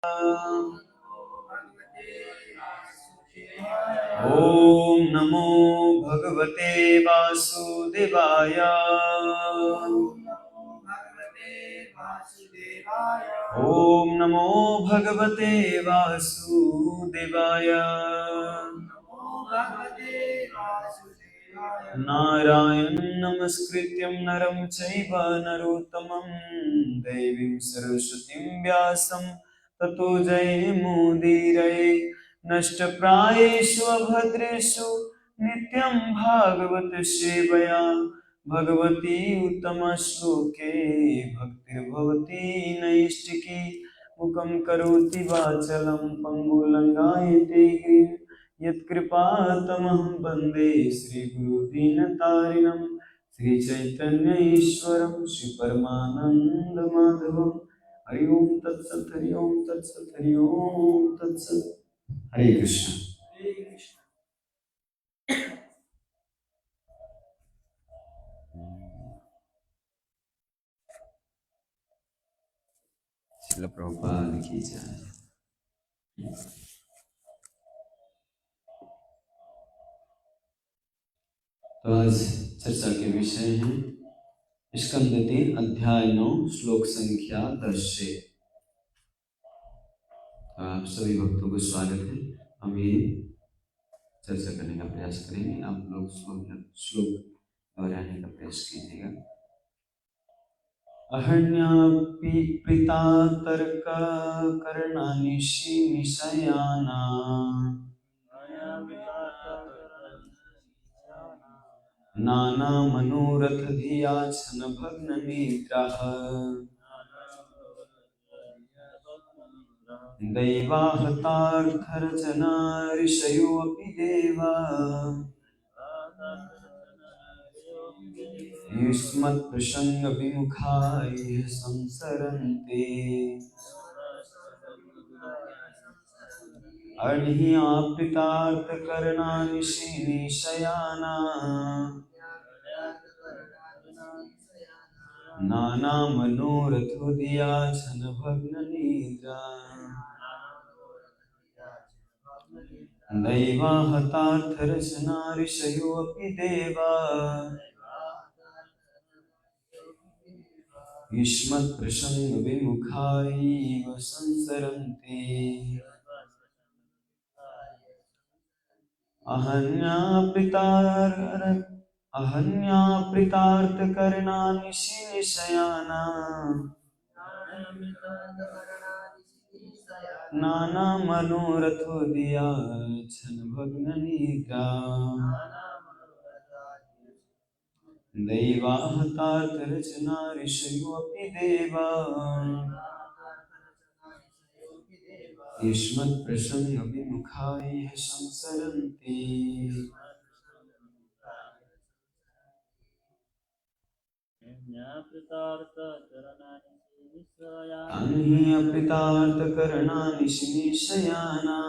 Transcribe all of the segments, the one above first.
ओम नमो भगवते वासुदेवाय। ओम नमो भगवते वासुदेवाय। नारायणं नमस्कृत्यं नरं चैव नरोत्तमं देवीं सरस्वतीं व्यासं ततो जयमुदीरये। नष्टप्रायेषु अभद्रेषु नित्यं भागवत सेवया भगवती उत्तमश्लोके भक्तिर्भवती नैष्टिकी। मुखं करोति वाचलं पङ्गुलङ्घयते गिरिं यत्कृपातमहं वन्दे श्रीगुरुदीनतारिणं श्रीचैतन्य ईश्वरं श्रीपरमानन्दमाधवं। हरि ओं तत्सत् हरि ओं तत्सत् हरि ओं तत्सत्। हरे कृष्ण। श्रील प्रभुपाद की जय। तो आज चर्चा के विषय हैं स्कंद 3 अध्याय 9 श्लोक संख्या 10 से। आप सभी भक्तों को स्वागत है। हम ये चर्चा करने का प्रयास करेंगे। आप लोग श्लोक दोहराने का प्रयास कीजिएगा। अहन्यापि तर्क करणानिशि निशयाना नाना मनोरथ धिया छन भग्न निद्राः दैवाहतार्थरचना ऋषयोऽपि देवा युष्मत्प्रसंगविमुखा इह संसरन्ते। अर्ह्याप्रितार्थकरणानिशि निशयाना नाना मनोरथोदिया छन भग्न निद्रा दैवाहतार्थरचना ऋषयोऽपि देवा युष्मत्प्रसंगविमुखा इव संसरन्ते। अहन्याप्रितार्थकरणानिशि निशयाना नाना मनोरथोदिया छन भग्न निद्रा दैवाहतार्थरचना ऋषयोऽपि देवा युष्मत्प्रसंगविमुखा इह संसरन्ते। अह्याप्रितार्थकरणानिशि निशयाना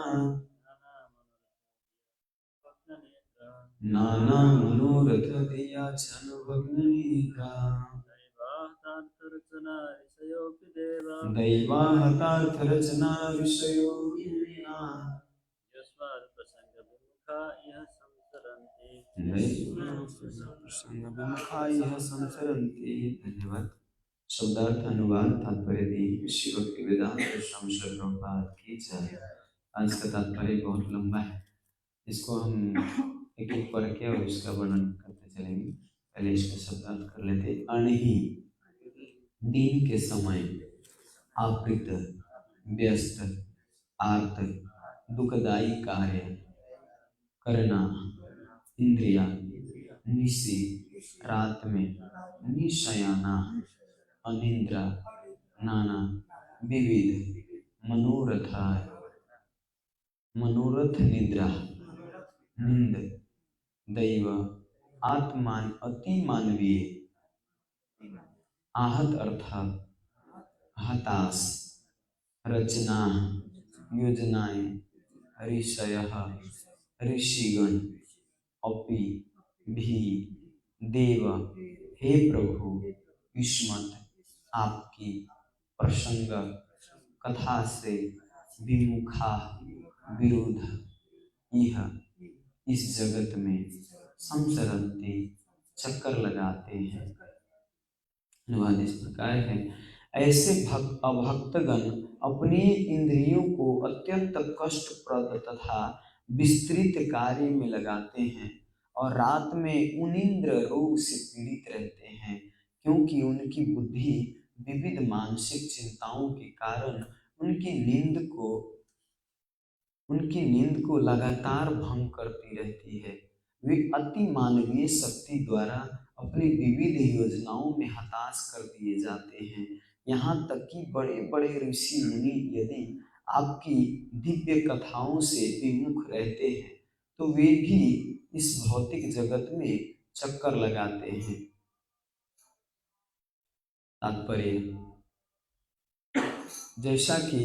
नाना मनोरथोदिया छन भग्न निद्रा दैवाहतार्थरचना ऋषयोऽपि देवा प्रसंगविमुखा इह संसरन्ते। धन्यवाद। शब्दार्थ अनुवाद तात्पर्य दी श्री भक्तिवेदांत स्वामी श्रील प्रभुपाद की जय। आज का तात्पर्य बहुत लंबा है, इसको हम एक एक पढ़ के और इसका वर्णन करते चलेंगे। पहले इसका शब्दार्थ कर लेते। अणहि दिन के समय, आपृत व्यस्त, आर्त दुखदायी कार्य, करना इंद्रिया, निशि रात में, निशयाना अनिद्रा, नाना विविध, मनोरथा मनोरथ निद्रा निंद, दैव आत्मान अति मानवीय, आहत अर्थात हताश, रचना योजनाएं, ऋषय ऋषिगण, अपि भी, देव हे प्रभु, युष्मत आपकी, प्रसंग कथाश्रय विमुखा विरोध इह इस जगत में संसरते चक्कर लगाते हैं। अनुवाद इस प्रकार है, ऐसे अभक्तगण अपनी इंद्रियों को अत्यंत कष्टप्रद तथा विस्तृत कार्य में लगाते हैं और रात में उनिंद्र रोग से पीड़ित रहते हैं, क्योंकि उनकी बुद्धि विविध मानसिक चिंताओं के कारण उनकी नींद को लगातार भंग करती रहती है। वे अति मानवीय शक्ति द्वारा अपनी विविध योजनाओं में हताश कर दिए जाते हैं। यहाँ तक कि बड़े बड़े ऋषि मुनि यदि आपकी दिव्य कथाओं से विमुख रहते हैं तो वे भी इस भौतिक जगत में चक्कर लगाते हैं। तात्पर्य, जैसा कि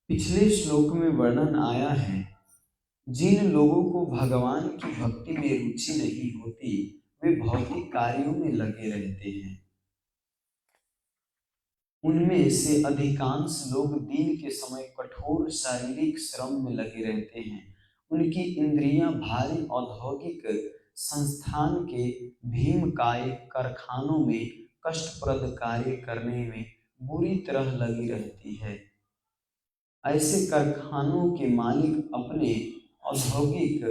पिछले श्लोक में वर्णन आया है, जिन लोगों को भगवान की भक्ति में रुचि नहीं होती वे भौतिक कार्यों में लगे रहते हैं। उनमें से अधिकांश लोग दिन के समय कठोर शारीरिक श्रम में लगे रहते हैं। उनकी इंद्रियां भारी औद्योगिक संस्थान के भीमकाय कारखानों में कष्टप्रद कार्य करने में बुरी तरह लगी रहती है। ऐसे कारखानों के मालिक अपने औद्योगिक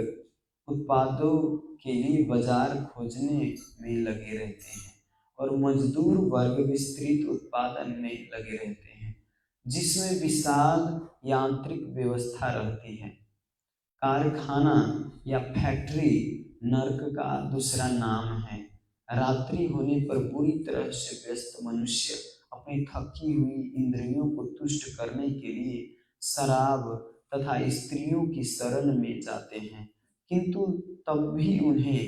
उत्पादों के लिए बाजार खोजने में लगे रहते हैं और मजदूर वर्ग विस्तृत उत्पादन में लगे रहते हैं, जिसमें विशाल यांत्रिक व्यवस्था रहती है। कारखाना या फैक्ट्री नरक का दूसरा नाम है। रात्रि होने पर बुरी तरह से व्यस्त मनुष्य अपनी थकी हुई इंद्रियों को तुष्ट करने के लिए शराब तथा स्त्रियों की शरण में जाते हैं, किंतु तब भी उन्हें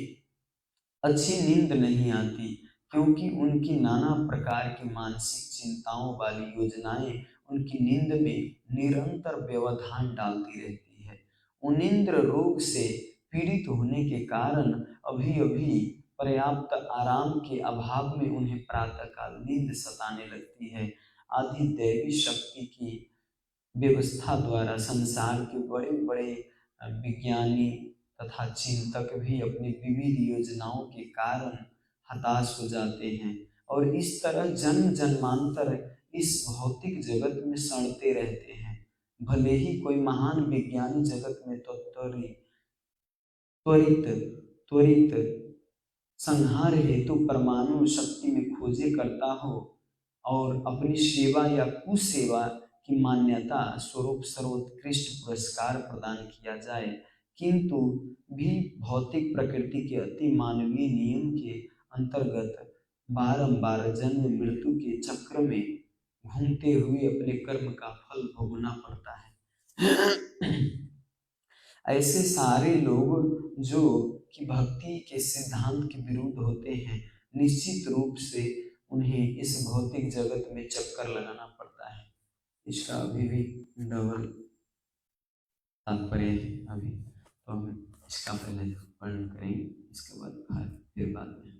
अच्छी नींद नहीं आती, क्योंकि उनकी नाना प्रकार की मानसिक चिंताओं वाली योजनाएं उनकी नींद में निरंतर व्यवधान डालती रहती है। उनिंद्र रोग से पीड़ित होने के कारण अभी अभी पर्याप्त आराम के अभाव में उन्हें प्रातःकाल नींद सताने लगती है। आदि दैवी शक्ति की व्यवस्था द्वारा संसार के बड़े बड़े विज्ञानी तथा चिंतक भी अपनी विविध योजनाओं के कारण हताश हो जाते हैं और इस तरह जन्म जन्मांतर इस भौतिक जगत में सड़ते रहते हैं। भले ही कोई महान विज्ञानी जगत में तो त्वरित त्वरित संहार हेतु परमाणु शक्ति में खोजे करता हो और अपनी सेवा या कुसेवा की मान्यता स्वरूप सर्वोत्कृष्ट पुरस्कार प्रदान किया जाए, किंतु भी भौतिक प्रकृति के अति मानवीय नियम के अंतर्गत बारंबार जन्म मृत्यु के चक्र में घूमते हुए अपने कर्म का फल भोगना पड़ता है। ऐसे सारे लोग जो कि भक्ति के सिद्धांत के विरुद्ध होते हैं, निश्चित रूप से उन्हें इस भौतिक जगत में चक्कर लगाना पड़ता है। इसका अभी भी डबल तात्पर्य है। अभी तो हम इसका पहले वर्णन करेंगे, इसके बाद फिर बाद में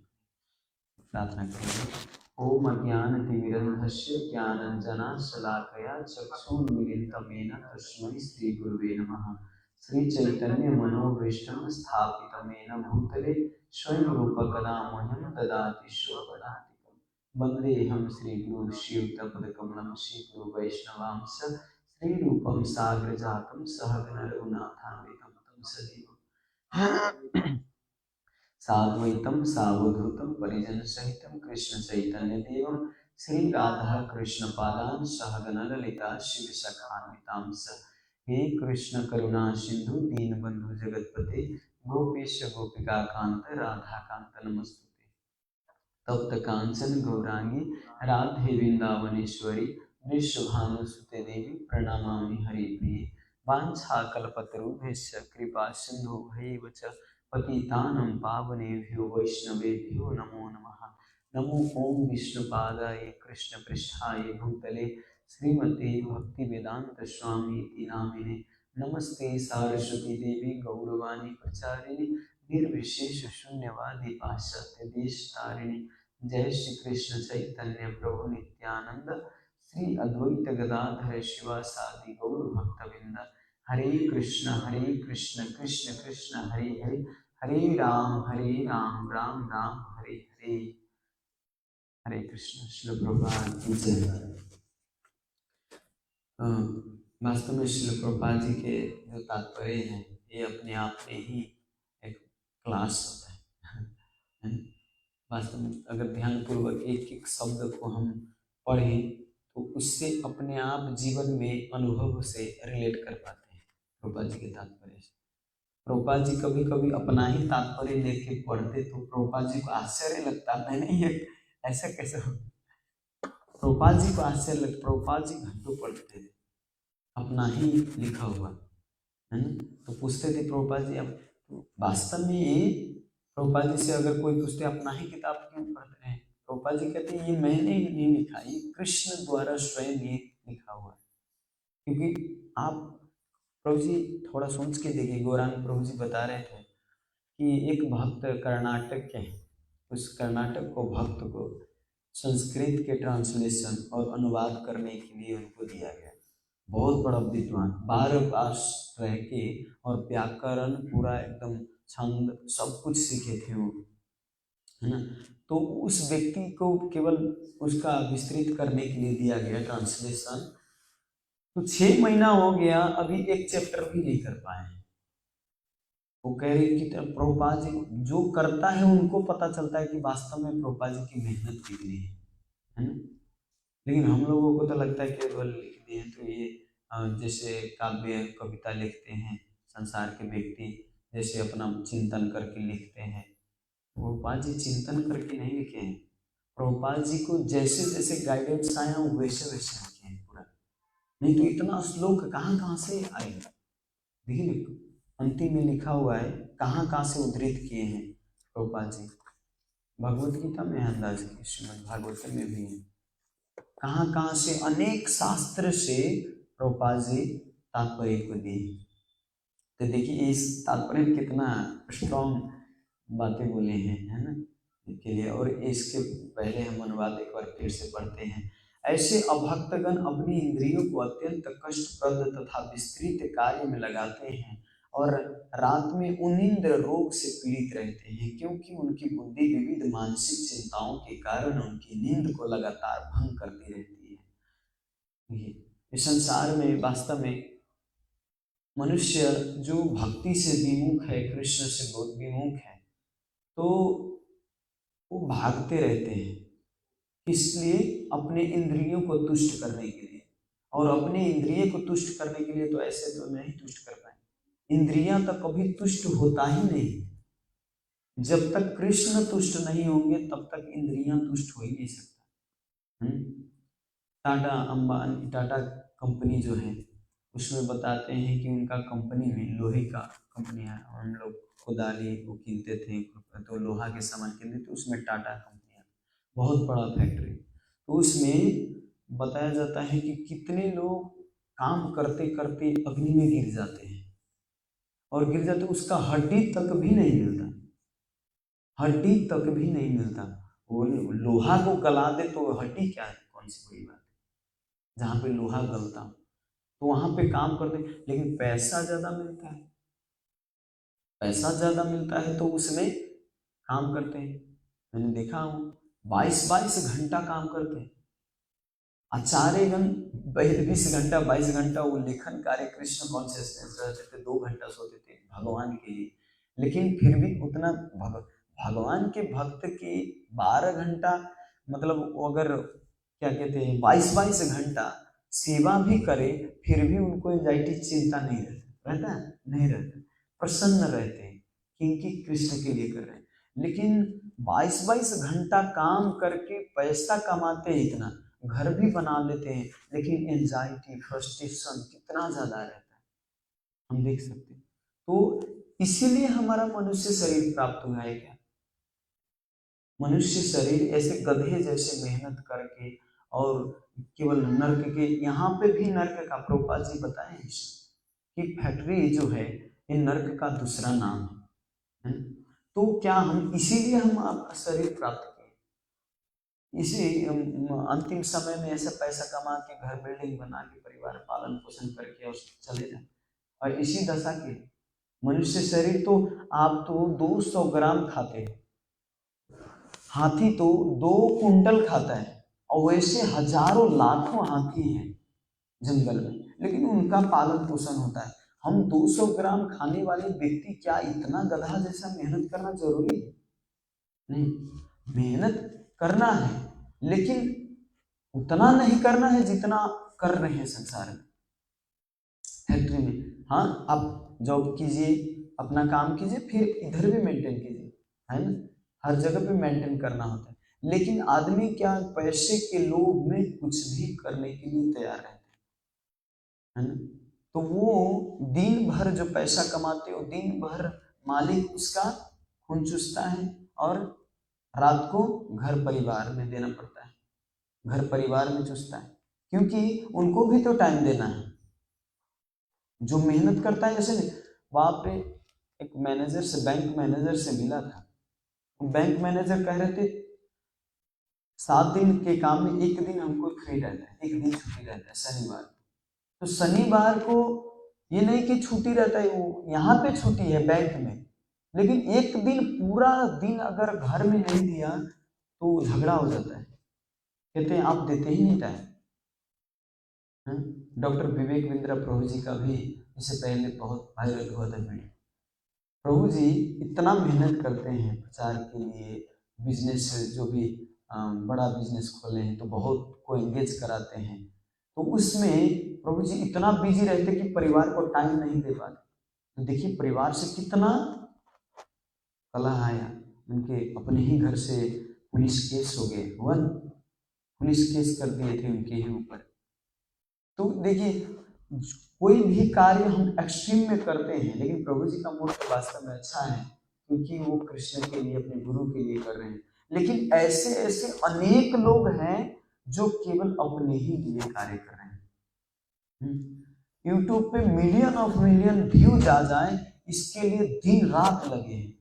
प्रार्थना करेंगे। ओम अज्ञानतिमिरन्धस्य ज्ञानाञ्जनशलाकया चक्षुरुन्मीलितं येन तस्मै श्रीगुरुवे नमः। श्रीचैतन्य मनोभीष्टं स्थापितं येन भूतले स्वयं रूप कदा मह्यं ददाति स्वपदान्तिकं। वन्देऽहं श्रीगुरुं श्रीयुतपदकमलं श्रीगुरुवैष्णवांश श्रीरूपं साग्रजातं सहगण रघुनाथान्वितं तं सजीवम् साद्वैतं सावधूतं परिजन सहितं कृष्ण चैतन्य देवं श्री राधा कृष्ण पादान सहगण ललिता शिव सखान्वितांस। हे कृष्ण करुणा सिंधु दीनबंधु जगतपते गोपेश गोपिका कांत राधा कांत नमस्तुते। तप्त कांचन गौरांगी राधे वृंदावनेश्वरी वृषभानुसुते देवी प्रणमामि हरिप्रिये। वाञ्छाकल्पतरुभ्यश्च कृपा सिन्धुभ्यैव च पतितानं पावनेभ्यो वैष्णवेभ्यो नमो नमः। नमो ओं विष्णुपादाय कृष्णपृष्ठाय भूतले श्रीमते भक्तिवेदांत स्वामी इति नामिने। नमस्ते सारस्वती देवी गौरवाणी प्रचारिणे निर्विशेष शून्यवादी पाश्चात्य देश तारिणे। जय श्री कृष्ण चैतन्य प्रभु नित्यानंद श्री अद्वैत गदाधर शिवासादि गौर भक्तवृंद। हरे कृष्ण कृष्ण कृष्ण हरे हरे, हरे राम राम राम हरे हरे। हरे कृष्ण। श्रील प्रभुपाद की जय। वास्तव में श्रील प्रभुपाद जी के जो तात्पर्य हैं ये अपने आप में ही एक क्लास होता है। वास्तव में अगर ध्यानपूर्वक एक एक शब्द को हम पढ़ें तो उससे अपने आप जीवन में अनुभव से रिलेट कर पाते हैं प्रभुपाद जी के तात्पर्य से। प्रभुपाद जी कभी कभी अपना ही तात्पर्य लेके पढ़ते तो प्रभुपाद जी को आश्चर्य लगता, मैंने ये ऐसा कैसे हो। प्रभुपाद जी को आश्चर्य लगता, प्रभुपाद जी घंटों पढ़ते थे अपना ही लिखा हुआ है ना। तो पूछते थे प्रभुपाद जी, अब वास्तव में प्रभुपाद जी से अगर कोई पूछते अपना ही किताब क्यों पढ़ रहे हैं, प्रभुपाद जी कहते हैं ये मैंने नहीं लिखा, ये कृष्ण द्वारा स्वयं ये लिखा हुआ है। क्योंकि आप प्रभु जी थोड़ा सोच के देखिए, गौरांग प्रभु जी बता रहे थे कि एक भक्त कर्नाटक के हैं, उस कर्नाटक को भक्त को संस्कृत के ट्रांसलेशन और अनुवाद करने के लिए उनको दिया गया। बहुत बड़ा विद्वान, 12 पास रह के और व्याकरण पूरा एकदम छंद सब कुछ सीखे थे वो, है ना। तो उस व्यक्ति को केवल उसका विस्तृत करने के लिए दिया गया ट्रांसलेशन। तो 6 महीना हो गया, अभी एक चैप्टर भी नहीं कर पाए। वो कह रहे कि प्रभुपाद जी जो करता है उनको पता चलता है कि वास्तव में प्रभुपाद जी की मेहनत कितनी है ना। लेकिन हम लोगों को तो लगता है केवल लिख दिए तो ये जैसे काव्य कविता लिखते हैं संसार के व्यक्ति, जैसे अपना चिंतन करके लिखते हैं। प्रभुपाद जी चिंतन करके नहीं लिखे हैं, प्रभुपाद जी को जैसे जैसे गाइडेंस आया वैसे वैसे लिखे हैं पूरा। नहीं तो इतना श्लोक कहाँ कहाँ से आएगा। देखिए अंतिम में लिखा हुआ है कहाँ कहाँ से उद्धृत किए हैं प्रभुपाद जी। भगवत गीता में अंदाज की, श्रीमद् भागवत में भी है, कहाँ कहाँ से अनेक शास्त्र से प्रभुपाद जी तात्पर्य को दिए। तो देखिए इस तात्पर्य में कितना स्ट्रॉन्ग बातें बोले हैं, है ना, के लिए। और इसके पहले हम अनुवाद एक बार फिर से पढ़ते हैं। ऐसे अभक्तगण अपनी इंद्रियों को अत्यंत कष्टप्रद तथा विस्तृत कार्य में लगाते हैं और रात में उनिंद्र रोग से पीड़ित रहते हैं, क्योंकि उनकी बुद्धि विविध मानसिक चिंताओं के कारण उनकी नींद को लगातार भंग करती रहती है। इस संसार में वास्तव में मनुष्य जो भक्ति से विमुख है, कृष्ण से बहुत विमुख है, तो वो भागते रहते हैं, इसलिए अपने इंद्रियों को तुष्ट करने के लिए। और अपने इंद्रिय को तुष्ट करने के लिए तो ऐसे तो नहीं तुष्ट कर पाए, इंद्रियां तो कभी तुष्ट होता ही नहीं। जब तक कृष्ण तुष्ट नहीं होंगे तब तक इंद्रियां तुष्ट हो ही नहीं सकता। टाटा अंबानी, टाटा कंपनी जो है उसमें बताते हैं कि उनका कंपनी में लोहे का कंपनी है, हम लोग खुदाली वो कीनते थे तो लोहा के सामान कीनते थे, उसमें टाटा कंपनी है बहुत बड़ा फैक्ट्री। तो उसमें बताया जाता है कि कितने लोग काम करते करते अग्नि में गिर जाते हैं, और गिर जाते उसका हड्डी तक भी नहीं मिलता, हड्डी तक भी नहीं मिलता। वो लोहा को गला दे तो हड्डी क्या है, कौन सी बड़ी बात है, जहाँ पे लोहा गलता तो वहां पे काम करते, लेकिन पैसा ज्यादा मिलता है, पैसा ज्यादा मिलता है तो उसमें काम करते हैं। मैंने देखा हूँ 22-22 घंटा काम करते हैं, 20 घंटा 22 घंटा वो लेखन कार्य कृष्ण कॉन्शियसनेस रहते थे, 2 घंटा सोते थे भगवान के लिए। लेकिन फिर भी उतना भगवान के भक्त की 12 घंटा मतलब अगर क्या कहते हैं 22-22 घंटा सेवा भी करे फिर भी उनको एंजाइटी चिंता नहीं रहता नहीं रहता, प्रसन्न रहते हैं क्योंकि कृष्ण के लिए कर रहे हैं। लेकिन 22-22 घंटा काम करके पैसा कमाते हैं, इतना घर भी बना लेते हैं, लेकिन एंजाइटी फ्रस्ट्रेशन कितना ज्यादा रहता है हम देख सकते हैं। तो इसीलिए हमारा मनुष्य शरीर प्राप्त हुआ है। क्या मनुष्य शरीर ऐसे गधे जैसे मेहनत करके और केवल नर्क के, यहाँ पे भी नर्क का प्रभुपाद जी बताए कि फैक्ट्री जो है ये नर्क का दूसरा नाम है। तो क्या हम इसीलिए हम आपका शरीर प्राप्त किए, इसी अंतिम समय में ऐसा पैसा कमा के घर बिल्डिंग बना के परिवार पालन पोषण करके और चले जाए। और इसी दशा के मनुष्य शरीर तो आप तो 200 ग्राम खाते हैं, हाथी तो 2 कुंटल खाता है, और वैसे हजारों लाखों हाथी हैं जंगल में, लेकिन उनका पालन पोषण होता है। हम 200 ग्राम खाने वाले व्यक्ति क्या इतना गधा जैसा मेहनत करना जरूरी है? नहीं, मेहनत करना है, लेकिन उतना नहीं करना है जितना कर रहे हैं संसार में, फैक्ट्री में। हाँ, आप जॉब कीजिए, अपना काम कीजिए, फिर इधर भी मेंटेन कीजिए, है ना, हर जगह पे मेंटेन करना होता है। लेकिन आदमी क्या पैसे के लोभ में कुछ भी करने के लिए तैयार रहता है ना। तो वो दिन भर जो पैसा कमाते हो, दिन भर मालिक उसका खून चूसता है, और रात को घर परिवार में देना पड़ता है, घर परिवार में चूसता है, क्योंकि उनको भी तो टाइम देना है। जो मेहनत करता है, जैसे वहां पे एक मैनेजर से, बैंक मैनेजर से मिला था, बैंक मैनेजर कह रहे थे 7 दिन के काम में 1 दिन हमको फ्री रहता है, 1 दिन छुट्टी रहता है शनिवार। तो शनिवार को ये नहीं कि छुट्टी रहता है, वो यहाँ पे छुट्टी है बैंक में, लेकिन 1 दिन पूरा दिन अगर घर में नहीं दिया तो झगड़ा हो जाता है, कहते हैं आप देते ही नहीं टाइम। डॉक्टर विवेक बिंद्रा प्रभु जी का भी इससे पहले बहुत वायरल हुआ था वीडियो। प्रभु जी इतना मेहनत करते हैं प्रचार के लिए, बिजनेस जो भी बड़ा बिजनेस खोले हैं तो बहुत को एंगेज कराते हैं, तो उसमें प्रभु जी इतना बिजी रहते कि परिवार को टाइम नहीं दे पाते। तो देखिए परिवार से कितना कलह आया, उनके अपने ही घर से पुलिस केस हो गए, पुलिस केस कर दिए थे उनके ही ऊपर। तो देखिए कोई भी कार्य हम एक्सट्रीम में करते हैं, लेकिन प्रभु जी का मूड तो वास्तव में अच्छा है, क्योंकि वो कृष्ण के लिए, अपने गुरु के लिए कर रहे हैं। लेकिन ऐसे ऐसे अनेक लोग हैं जो केवल अपने ही लिए कार्य कर रहे हैं। यूट्यूब पे मिलियन व्यूज आ जाए, इसके लिए दिन रात लगे हैं,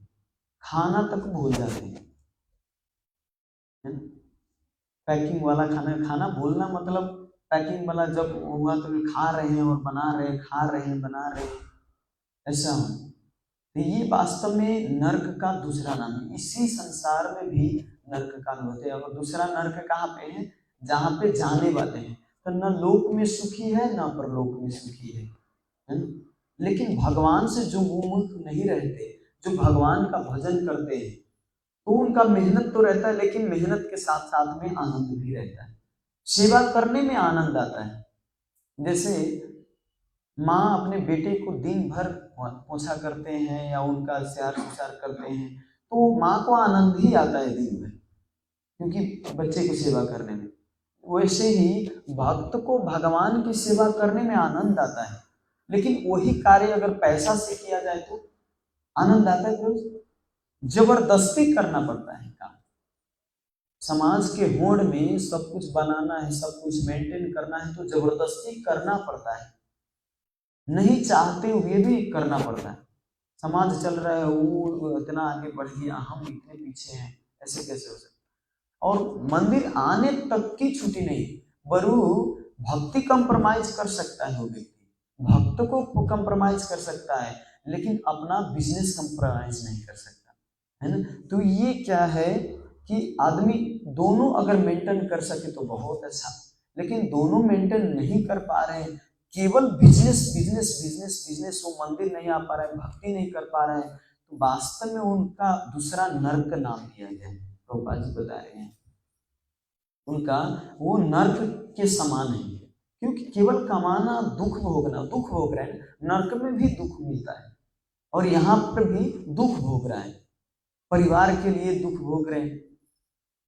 खाना तक भूल जाते हैं। पैकिंग वाला खाना भूलना मतलब पैकिंग वाला जब हुआ तो खा रहे हैं और बना रहे हैं, खा रहे हैं बना रहे हैं, ऐसा हो। तो ये वास्तव में नर्क का दूसरा नाम है। इसी संसार में भी नर्क का अनुभव है। और दूसरा नर्क कहाँ पे है? जहाँ पे जाने वाले हैं, तो न लोक में सुखी है न परलोक में सुखी है ना? लेकिन भगवान से जो मुख नहीं रहते, जो भगवान का भजन करते हैं, तो उनका मेहनत तो रहता है, लेकिन मेहनत के साथ साथ में आनंद भी रहता है, सेवा करने में आनंद आता है। जैसे माँ अपने बेटे को दिन भर पोछा करते हैं या उनका स्यार सुसार करते हैं, तो माँ को आनंद ही आता है दिन भर, क्योंकि बच्चे की सेवा करने में। वैसे ही भक्त को भगवान की सेवा करने में आनंद आता है, लेकिन वही कार्य अगर पैसा से किया जाए तो आनंद आता है? जबरदस्ती करना पड़ता है काम। समाज के होड़ में सब कुछ बनाना है, सब कुछ मेंटेन करना है, तो जबरदस्ती करना पड़ता है, नहीं चाहते हुए भी करना पड़ता है। समाज चल रहा है, वो इतना आगे बढ़ गया, हम इतने पीछे हैं, ऐसे कैसे हो सकता? और मंदिर आने तक की छुट्टी नहीं, बरु भक्ति कंप्रोमाइज कर सकता है वो व्यक्ति, भक्त को कंप्रोमाइज कर सकता है, लेकिन अपना बिजनेस कंप्रोमाइज नहीं कर सकता, है ना। तो ये क्या है कि आदमी दोनों अगर मेंटेन कर सके तो बहुत अच्छा, लेकिन दोनों मेंटेन नहीं कर पा रहे हैं, केवल बिजनेस बिजनेस बिजनेस बिजनेस, वो मंदिर नहीं आ पा रहा है, भक्ति नहीं कर पा रहे हैं, तो वास्तव में उनका दूसरा नर्क नाम दिया गया है। प्रभुपाद जी बता रहे हैं उनका वो नर्क के समान है, क्योंकि केवल कमाना, दुख भोगना, दुख भोग रहे हैं, नर्क में भी दुख मिलता है और यहाँ पर भी दुख भोग रहा है, परिवार के लिए दुख भोग रहे हैं,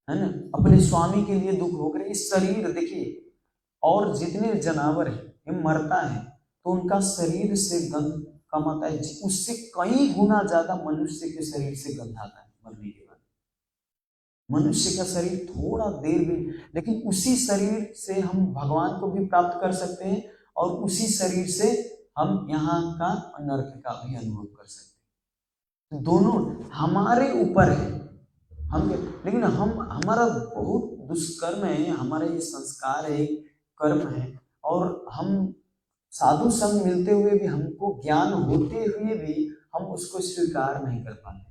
है ना, अपने स्वामी के लिए दुख भोग रहे हैं। इस शरीर देखिए, और जितने जानवर है ये मरता है तो उनका शरीर से गंध कम आता है, उससे कई गुना ज्यादा मनुष्य के शरीर से गंध आता है मरने के बाद। मनुष्य का शरीर थोड़ा देर भी, लेकिन उसी शरीर से हम भगवान को भी प्राप्त कर सकते हैं और उसी शरीर से हम यहाँ का नरक का भी अनुभव कर सकते हैं। दोनों हमारे ऊपर है, हम, लेकिन हम, हमारा बहुत दुष्कर्म है, हमारा ये संस्कार है, कर्म है, और हम साधु संग मिलते हुए भी, हमको ज्ञान होते हुए भी हम उसको स्वीकार नहीं कर पाते।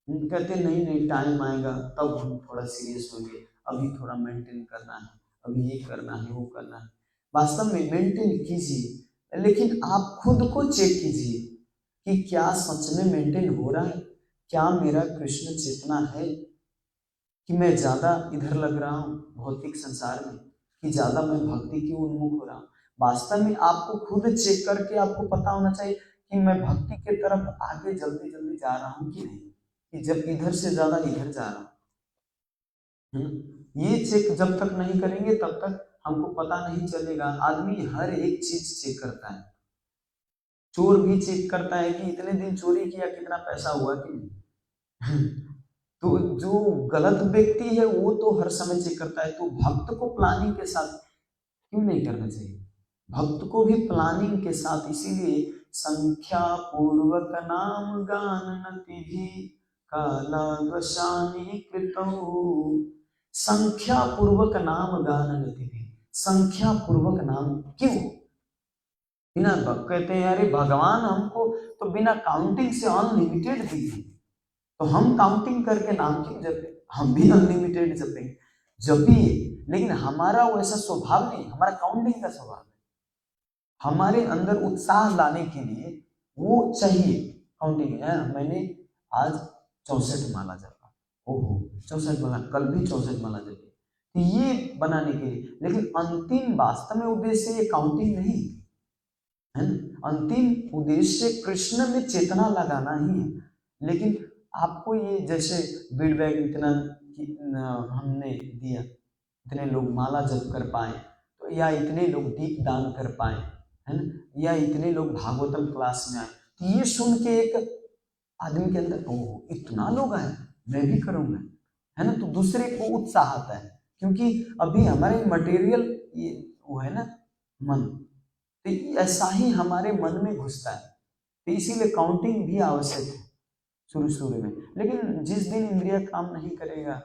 हम कहते नहीं नहीं, टाइम आएगा तब हम थोड़ा सीरियस होंगे, अभी थोड़ा मेंटेन करना है, अभी ये करना है, वो करना है। वास्तव में मेंटेन कीजिए, लेकिन आप खुद को चेक कीजिए कि क्या सच में मेंटेन हो रहा है, क्या मेरा कृष्ण चेतना है, कि मैं ज्यादा इधर लग रहा हूँ भौतिक संसार में, कि ज्यादा मैं भक्ति की उन्मुख हो रहा हूँ। वास्तव में आपको खुद चेक करके आपको पता होना चाहिए कि मैं भक्ति के तरफ आगे जल्दी जल्दी जा रहा हूँ कि नहीं, कि जब इधर से ज्यादा इधर जा रहा हूँ। ये चेक जब तक नहीं करेंगे तब तक हमको पता नहीं चलेगा। आदमी हर एक चीज चेक करता है, चोर भी चेक करता है कि इतने दिन चोरी किया, कितना पैसा हुआ कि नहीं। तो जो गलत व्यक्ति है वो तो हर समय चेक करता है, तो भक्त को प्लानिंग के साथ क्यों नहीं करना चाहिए? भक्त को भी प्लानिंग के साथ, इसीलिए संख्या पूर्वक नाम गान नति कालावशानी कृतौ। संख्या पूर्वक नाम गान नति, संख्या पूर्वक नाम क्यों? बिना कहते हैं अरे भगवान हमको तो बिना काउंटिंग से अनलिमिटेड दिए, तो हम काउंटिंग करके नाम क्यों जपे? हम भी अनलिमिटेड जपेंगे, जपिए, लेकिन हमारा वैसा स्वभाव नहीं, हमारा काउंटिंग का स्वभाव है। हमारे अंदर उत्साह लाने के लिए वो चाहिए काउंटिंग है। मैंने आज 64 माला जपा, ओहो 64 माला, कल भी 64 माला जपी, तो ये बनाने के लिए। लेकिन अंतिम वास्तव में उद्देश्य ये काउंटिंग नहीं है, अंतिम उद्देश्य कृष्ण में चेतना लगाना ही है। लेकिन आपको ये जैसे बीड बैग इतना हमने दिया, इतने लोग माला जप कर पाए, तो या इतने लोग दीप दान कर पाए, है ना, या इतने लोग भागवतम क्लास में आए, तो ये सुन के एक आदमी के अंदर ओह इतना लोग आए, मैं भी करूंगा, है ना, तो दूसरे को उत्साह आता है। क्योंकि अभी हमारे मटेरियल ये वो है ना मन, तो ऐसा ही हमारे मन में घुसता है, तो इसीलिए काउंटिंग भी आवश्यक है शुरू शुरू में। लेकिन जिस दिन इंद्रिय काम नहीं करेगा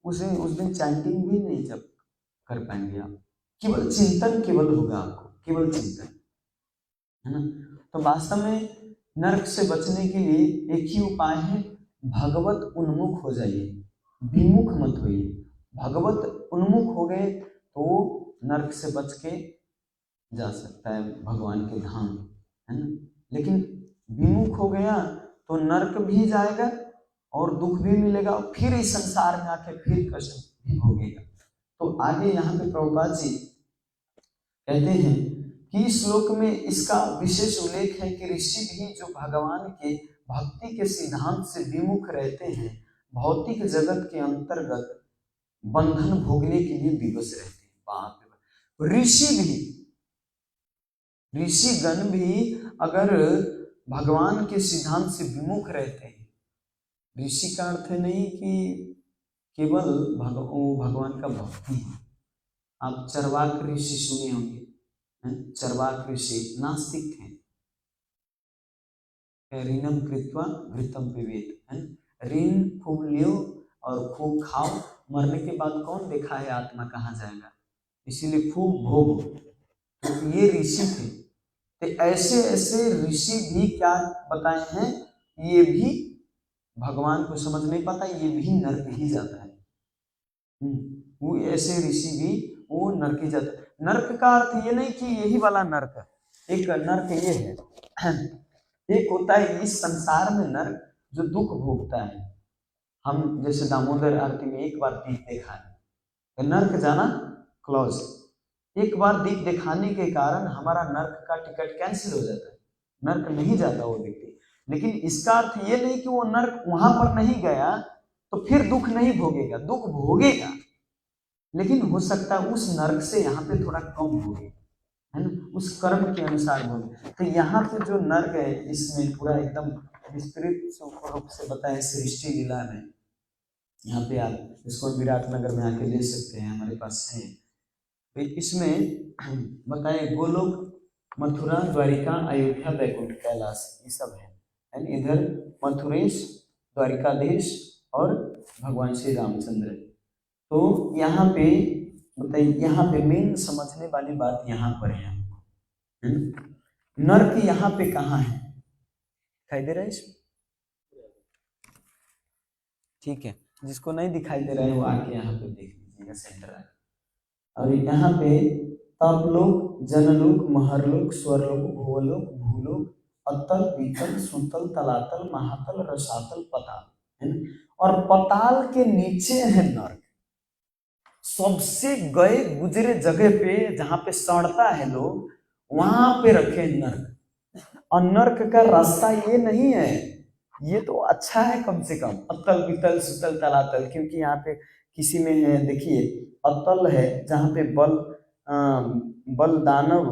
उस दिन चैंटिंग भी नहीं जब कर पाएंगे आप, केवल चिंतन केवल होगा आपको, केवल चिंतन, है ना। तो वास्तव में नरक से बचने के लिए एक ही उपाय है, भगवत उन्मुख हो जाइए, विमुख मत होइए। भगवत उन्मुख हो गए तो नरक से बच के जा सकता है भगवान के धाम, है ना। लेकिन विमुख हो गया तो नरक भी जाएगा और दुख भी मिलेगा, और फिर इस संसार में आके फिर कष्ट भी भोगेगा। तो आगे यहाँ पे प्रभुपाद जी कहते हैं कि इस श्लोक में इसका विशेष उल्लेख है कि ऋषि भी जो भगवान के भक्ति के सिद्धांत से विमुख रहते हैं, भौतिक जगत के अंतर्गत बंधन भोगने के लिए विवश रहते हैं। बाप रे, ऋषिगण भी अगर भगवान के सिद्धांत से विमुख रहते हैं, ऋषि का अर्थ नहीं कि केवल भगवान का भक्ति है। आप चरवाक ऋषि सुने होंगे, चरवाक ऋषि नास्तिक थे, ऋणम कृत्वा घृतम पिबेत, ऋण खूब लियो और खूब खाओ, मरने के बाद कौन देखा है आत्मा कहाँ जाएगा, इसीलिए खूब भोग। तो ये ऋषि थे, तो ऐसे ऐसे ऋषि भी क्या बताए हैं, ये भी भगवान को समझ नहीं पाता, ये भी नरक ही जाता है। वो ऐसे ऋषि भी वो नरक ही जाता है। नरक का अर्थ ये नहीं कि यही वाला नरक, एक नरक ये है, एक होता है इस संसार में नरक जो दुख भोगता है। हम जैसे दामोदर आरती में एक बार दीप देखा है, तो नरक जाना क्लोज, एक बार दीप दिखाने के कारण हमारा नर्क का टिकट कैंसिल हो जाता है, नर्क नहीं जाता वो व्यक्ति। लेकिन इसका अर्थ ये नहीं कि वो नर्क वहां पर नहीं गया तो फिर दुख नहीं भोगेगा, दुख भोगेगा, लेकिन हो सकता है उस नर्क से यहाँ पे थोड़ा कम भोगे, है ना, उस कर्म के अनुसार भोगे। तो यहाँ पे जो नर्क है इसमें पूरा एकदम विस्तृत रूप से बताया सृष्टि लीला में। यहाँ पे आप इसको विराटनगर में आके ले सकते हैं, हमारे पास है। इसमें बताए गोलोक, मथुरा, द्वारिका, अयोध्या, बैकुंठ, कैलाश, ये सब है। एंड इधर मथुरेश, द्वारिकाधीश और भगवान श्री रामचंद्र। तो यहाँ पे बताइए, यहाँ पे मेन समझने वाली बात यहाँ पर है हमको, है ना? नर्क यहाँ पे कहाँ है, दिखाई दे रहा है इसमें? ठीक है, जिसको नहीं दिखाई दे रहा है वो आके यहाँ पे देख लीजिएगा सेंटर आके। और यहाँ पे तपलोक, जनलोक, महरलोक, स्वरलोक, भूलोक, भूलोक, अतल, वितल, सुतल, तलातल, महातल, रसातल, पताल, है ना? और पताल के नीचे है नर्क। सबसे गए गुजरे जगह पे जहां पे सड़ता है लोग, वहां पे रखे नर्क। और नर्क का रास्ता ये नहीं है, ये तो अच्छा है कम से कम, अतल, वितल, सुतल, तलातल, क्योंकि यहाँ पे किसी में है, देखिए अतल है जहाँ पे बल दानव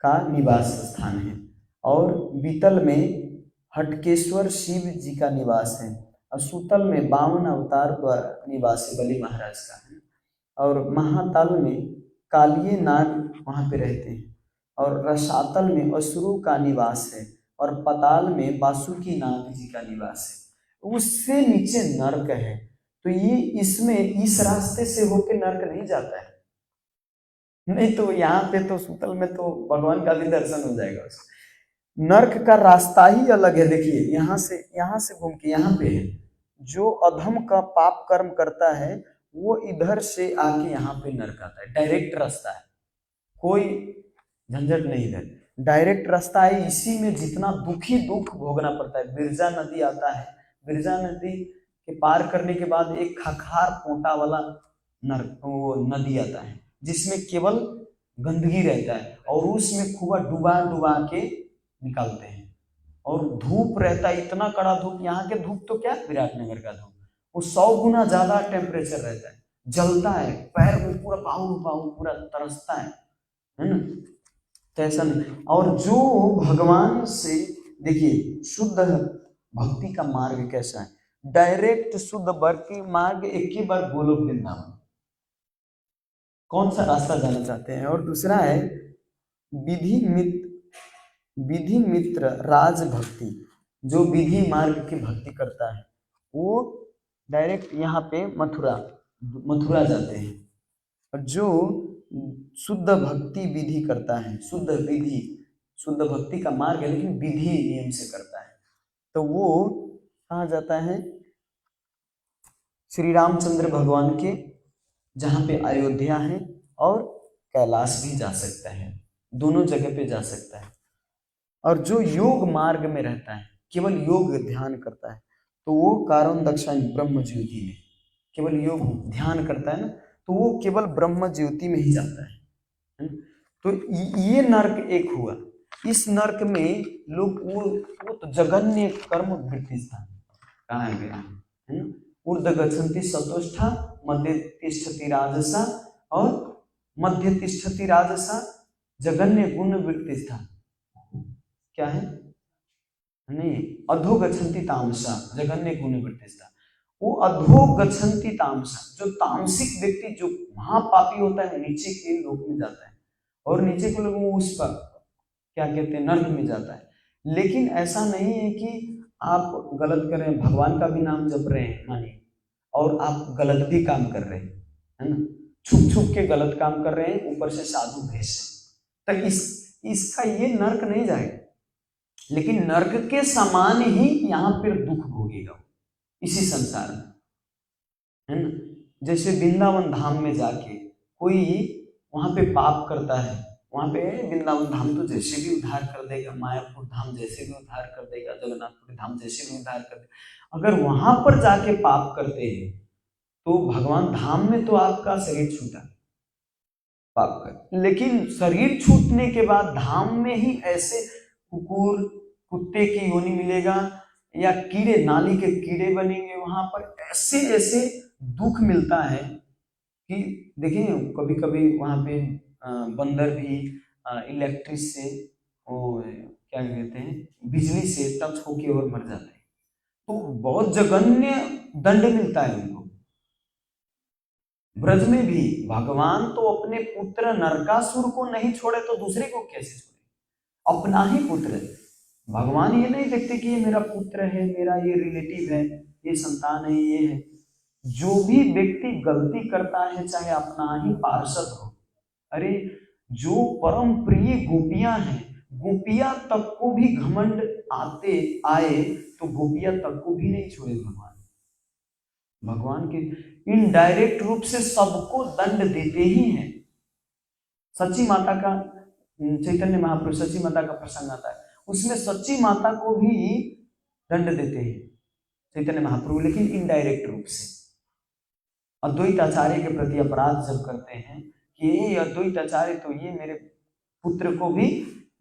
का निवास स्थान है, और बीतल में हटकेश्वर शिव जी का निवास है, और सूतल में 52 अवतार का निवास है, बलि महाराज का है, और महाताल में कालिए नाग वहाँ पे रहते हैं, और रसातल में असुरों का निवास है, और पताल में वासुकी नाग जी का निवास है। उससे नीचे नर्क है। तो ये इसमें इस रास्ते से होके नर्क नहीं जाता है, नहीं तो यहाँ पे तो सूतल में तो भगवान का भी दर्शन हो जाएगा उसको। नर्क का रास्ता ही अलग है, देखिए यहाँ से घूम के यहाँ पे है। जो अधम का पाप कर्म करता है वो इधर से आके यहाँ पे नर्क आता है, डायरेक्ट रास्ता है, कोई झंझट नहीं है, डायरेक्ट रास्ता है। इसी में जितना दुखी दुख भोगना पड़ता है। बिरजा नदी आता है, बिरजा नदी के पार करने के बाद एक खखार पोटा वाला वो नदी आता है, जिसमें केवल गंदगी रहता है, और उसमें खूब डुबा डुबा के निकालते हैं, और धूप रहता है, इतना कड़ा धूप। यहाँ के धूप तो क्या, विराटनगर का धूप, वो 100 गुना ज्यादा टेम्परेचर रहता है, जलता है, पैर में पूरा बाहु बाहु पूरा तरसता है ना? तो ऐसा नहीं। और जो भगवान से, देखिए शुद्ध भक्ति का मार्ग कैसा है, डायरेक्ट शुद्ध भक्ति मार्ग एक ही बार गोलोक वृंदावन, कौन सा रास्ता जाना चाहते हैं? और दूसरा है विधि मित्र राज भक्ति, जो विधि मार्ग की भक्ति करता है वो डायरेक्ट यहाँ पे मथुरा जाते हैं। और जो शुद्ध भक्ति विधि करता है, शुद्ध भक्ति का मार्ग है लेकिन विधि नियम से करता है, तो वो कहाँ जाता है? श्री रामचंद्र भगवान के जहाँ पे अयोध्या है, और कैलाश भी जा सकता है, दोनों जगह पे जा सकता है। और जो योग मार्ग में रहता है, केवल योग ध्यान करता है, तो वो कारण दक्षाई ब्रह्म ज्योति में केवल योग ध्यान करता है ना, तो वो केवल ब्रह्म ज्योति में ही जाता है। तो ये नर्क एक हुआ। इस नर्क में लोग वो तो जघन्य कर्म वृत्ति स्थान कहा गया है ना? ऊर्ध्व गच्छन्ति सतोष्ठा, मध्य तिष्ठति राजसा, और मध्य तिष्ठति राजसा जघन्य गुण वृत्ति स्थान क्या है? नहीं, अधो गच्छन्ति तामसा जघन्य गुण वृत्ति स्थान। वो अधो गच्छन्ति तामसा, जो तामसिक व्यक्ति जो महापापी होता है, नीचे के लोक में जाता है, और नीचे के लोग उस पर क्या कहते हैं, नर्क में जाता है। लेकिन ऐसा नहीं है कि आप गलत कर रहे हैं, भगवान का भी नाम जप रहे हैं मानिए, और आप गलत भी काम कर रहे हैं, है ना, छुप छुप के गलत काम कर रहे हैं, ऊपर से साधु भेष, तो इसका ये नर्क नहीं जाएगा, लेकिन नर्क के समान ही यहाँ पर दुख भोगेगा इसी संसार में, है ना। जैसे वृंदावन धाम में जाके कोई वहां पे पाप करता है, वहां पे वृंदावन धाम तो जैसे भी उद्धार कर देगा, मायापुर धाम जैसे भी उद्धार कर देगा, जगन्नाथपुरी धाम जैसे भी उद्धार कर देगा। अगर वहां पर जाके पाप करते हैं तो भगवान धाम में तो आपका शरीर छूटा पाप कर, लेकिन शरीर छूटने के बाद धाम में ही ऐसे कुत्ते की योनि मिलेगा, या कीड़े, नाली के कीड़े बनेंगे वहां पर, ऐसे ऐसे दुख मिलता है कि देखिए कभी कभी वहां पे बंदर भी इलेक्ट्रिक से, वो क्या कहते हैं, बिजली से टच होके और मर जाते हैं, तो बहुत जघन्य दंड मिलता है उनको। ब्रज में भी भगवान तो अपने पुत्र नरकासुर को नहीं छोड़े तो दूसरे को कैसे छोड़े? अपना ही पुत्र है। भगवान ये नहीं देखते कि ये मेरा पुत्र है, मेरा ये रिलेटिव है, ये संतान है, ये है, जो भी व्यक्ति गलती करता है, चाहे अपना ही पार्षद हो, अरे जो परम प्रिय गोपियां हैं, गोपियां तक को भी घमंड आते आए तो गोपियां तक को भी नहीं छोड़े भगवान। भगवान के इनडायरेक्ट रूप से सबको दंड देते ही हैं। सच्ची माता का, चैतन्य महाप्रभु सच्ची माता का प्रसंग आता है, उसमें सच्ची माता को भी दंड देते हैं चैतन्य महाप्रभु, लेकिन इनडायरेक्ट रूप से। अद्वैत आचार्य के प्रति अपराध जब करते हैं कि ये अद्वैत आचार्य तो ये मेरे पुत्र को भी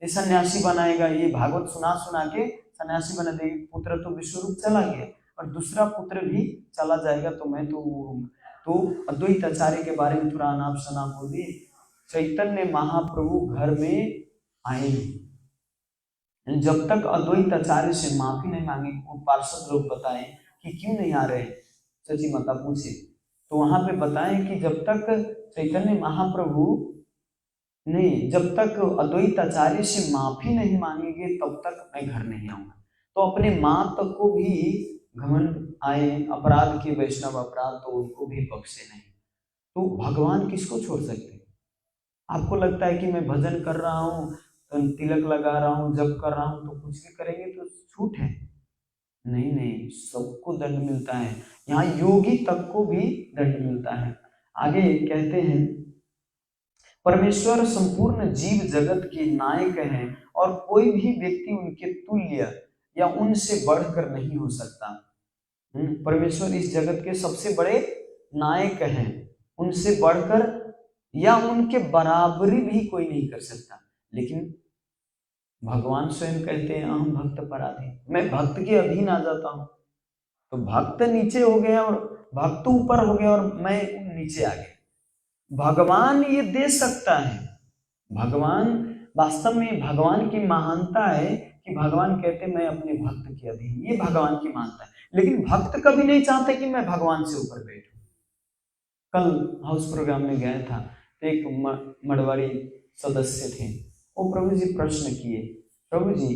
सन्यासी बनाएगा, ये भागवत सुना सुना के सन्यासी बना देगा, पुत्र तो विश्वरूप चला गया और दूसरा पुत्र भी चला जाएगा, तो मैं तो अद्वैत आचार्य के बारे में थोड़ा अनाप शनाप बोल दिए। चैतन्य महाप्रभु घर में आए, जब तक अद्वैत आचार्य से माफी नहीं मांगी, वो पार्षद लोग बताएं कि क्यों नहीं आ रहे, सची माता पूछे तो वहां पे बताएं कि जब तक चैतन्य महाप्रभु नहीं, जब तक अद्वैत आचार्य से माफी नहीं मांगेंगे तब तक मैं घर नहीं आऊंगा। तो अपने माँ तक को भी घमंड आए, अपराध के वैष्णव अपराध, तो उनको भी बख्शे नहीं। तो भगवान किसको छोड़ सकते? आपको लगता है कि मैं भजन कर रहा हूँ, तिलक लगा रहा हूँ, जप कर रहा हूँ, तो कुछ भी करेंगे तो छूट है? नहीं नहीं, सबको दंड मिलता है। यहाँ योगी तक को भी दंड मिलता है। आगे कहते हैं, परमेश्वर संपूर्ण जीव जगत के नायक हैं और कोई भी व्यक्ति उनके तुल्य या उनसे बढ़कर नहीं हो सकता। परमेश्वर इस जगत के सबसे बड़े नायक हैं, उनसे बढ़कर या उनके बराबरी भी कोई नहीं कर सकता। लेकिन भगवान स्वयं कहते हैं, अहम भक्त पराधीन, मैं भक्त के अधीन आ जाता हूं। तो भक्त नीचे हो गया और भक्त ऊपर हो गया और मैं नीचे आ गया। भगवान ये दे सकता है। भगवान वास्तव में, भगवान की महानता है कि भगवान कहते मैं अपने भक्त के अधीन, ये भगवान की महानता है। लेकिन भक्त कभी नहीं चाहते कि मैं भगवान से ऊपर बैठूं। कल हाउस प्रोग्राम में गया था, तो एक मड़वाड़ी सदस्य थे, वो प्रभु जी प्रश्न किए, प्रभु जी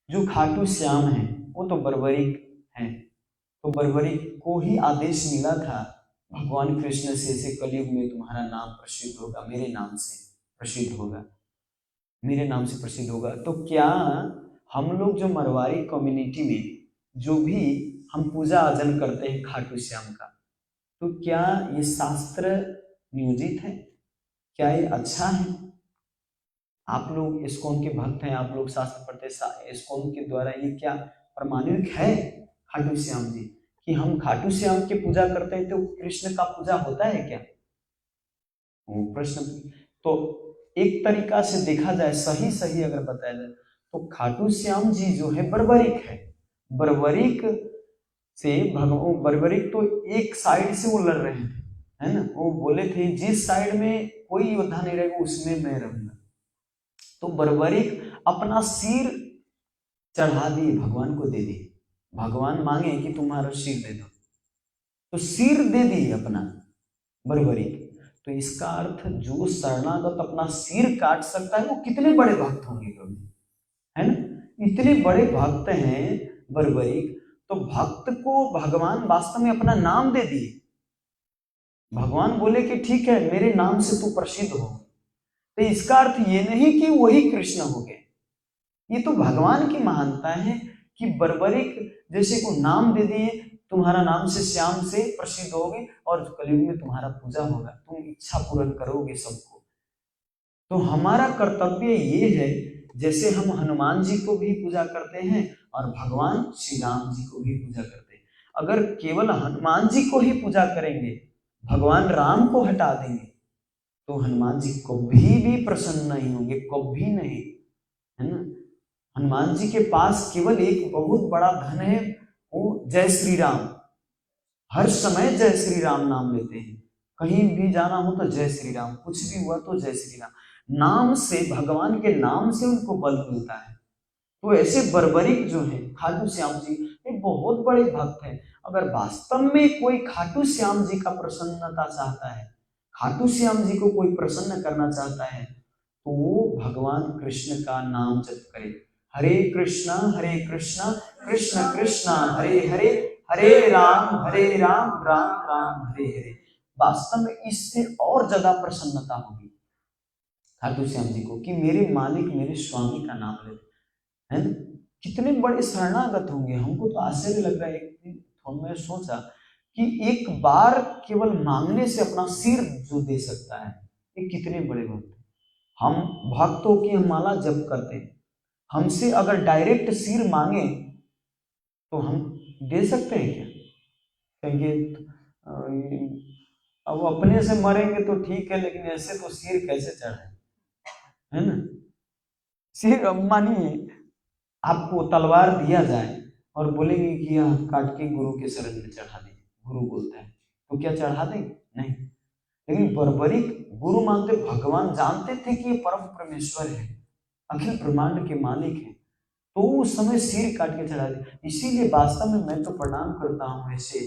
जो खाटू श्याम है वो तो बर्बरिक हैं, तो बर्बरिक को ही आदेश मिला था भगवान कृष्ण से कलयुग में तुम्हारा नाम प्रसिद्ध होगा, मेरे नाम से प्रसिद्ध होगा, मेरे नाम से प्रसिद्ध होगा। तो क्या हम लोग जो मरवाड़ी कम्युनिटी में जो भी हम पूजा अर्चन करते हैं खाटू श्याम का, तो क्या ये शास्त्र नियोजित है? क्या ये अच्छा है? आप लोग इस्कॉन के भक्त हैं, आप लोग शास्त्र पढ़ते हैं, इस्कॉन के द्वारा ये क्या प्रमाणित है खाटू श्याम जी कि हम खाटू श्याम की पूजा करते हैं तो कृष्ण का पूजा होता है क्या? वो प्रश्न। तो एक तरीका से देखा जाए, सही अगर बताया जाए, तो खाटू श्याम जी जो है बर्बरिक है। बर्बरिक से भगवान, बर्बरिक तो एक साइड से वो लड़ रहे थे, है ना, वो बोले थे जिस साइड में कोई योद्धा नहीं रहेगा उसमें मैं रहूंगा। तो बर्बरिक अपना सिर चढ़ा दिए, भगवान को दे दिए। भगवान मांगे कि तुम्हारा सिर दे दो, तो सिर दे दिए अपना बर्बरिक। तो इसका अर्थ जो शरणागत अपना सिर काट सकता है वो कितने बड़े भक्त होंगे कभी, है ना? इतने बड़े भक्त हैं बर्बरिक। तो भक्त को भगवान वास्तव में अपना नाम दे दिए। भगवान बोले कि ठीक है, मेरे नाम से तू प्रसिद्ध हो। तो इसका अर्थ ये नहीं कि वही कृष्ण हो गए। ये तो भगवान की महानता है कि बर्बरिक जैसे को नाम दे दिए, तुम्हारा नाम से श्याम से प्रसिद्ध होगे और कलयुग में तुम्हारा पूजा होगा, तुम इच्छा पूर्ण करोगे सबको। तो हमारा कर्तव्य ये है, जैसे हम हनुमान जी को भी पूजा करते हैं और भगवान श्री राम जी को भी पूजा करते हैं। अगर केवल हनुमान जी को ही पूजा करेंगे, भगवान राम को हटा देंगे, तो हनुमान जी कभी भी प्रसन्न नहीं होंगे, कभी नहीं, है ना? हनुमान जी के पास केवल एक बहुत बड़ा धन है, वो जय श्री राम। हर समय जय श्री राम नाम लेते हैं, कहीं भी जाना हो तो जय श्री राम, कुछ भी हुआ तो जय श्री राम। नाम से, भगवान के नाम से उनको बल मिलता है। तो ऐसे बर्बरिक जो है खाटू श्याम जी, ये बहुत बड़े भक्त हैं। अगर वास्तव में कोई खाटू श्याम जी का प्रसन्नता चाहता है, खाटू श्याम जी को कोई प्रसन्न करना चाहता है, तो वो भगवान कृष्ण का नाम जप करे। हरे कृष्णा कृष्ण कृष्ण हरे हरे, हरे राम राम राम हरे हरे। वास्तव में इससे और ज्यादा प्रसन्नता होगी खाटू श्याम जी को कि मेरे मालिक मेरे स्वामी का नाम ले, है ना। कितने बड़े शरणागत होंगे। हमको तो आश्चर्य लग रहा है। एक दिन मैं सोचा कि एक बार केवल मांगने से अपना सिर जो दे सकता है, ये कितने बड़े भक्त। हम भक्तों की हम माला जप करते हैं, हमसे अगर डायरेक्ट सिर मांगे तो हम दे सकते हैं क्या? कहेंगे अब अपने से मरेंगे तो ठीक है, लेकिन ऐसे तो सिर कैसे चढ़ाए, है ना। सिर मानिए आपको तलवार दिया जाए और बोलेंगे कि यह काट के गुरु के शरण में चढ़ा दीजिए, गुरु बोलता है, तो क्या चढ़ा देंगे? नहीं। लेकिन बर्बरिक गुरु मानते, भगवान जानते थे कि ये परम परमेश्वर है, अखिल ब्रह्मांड के मालिक है, तो उस समय सिर काट के चढ़ा दे। इसीलिए वास्तव में मैं तो प्रणाम करता हूँ ऐसे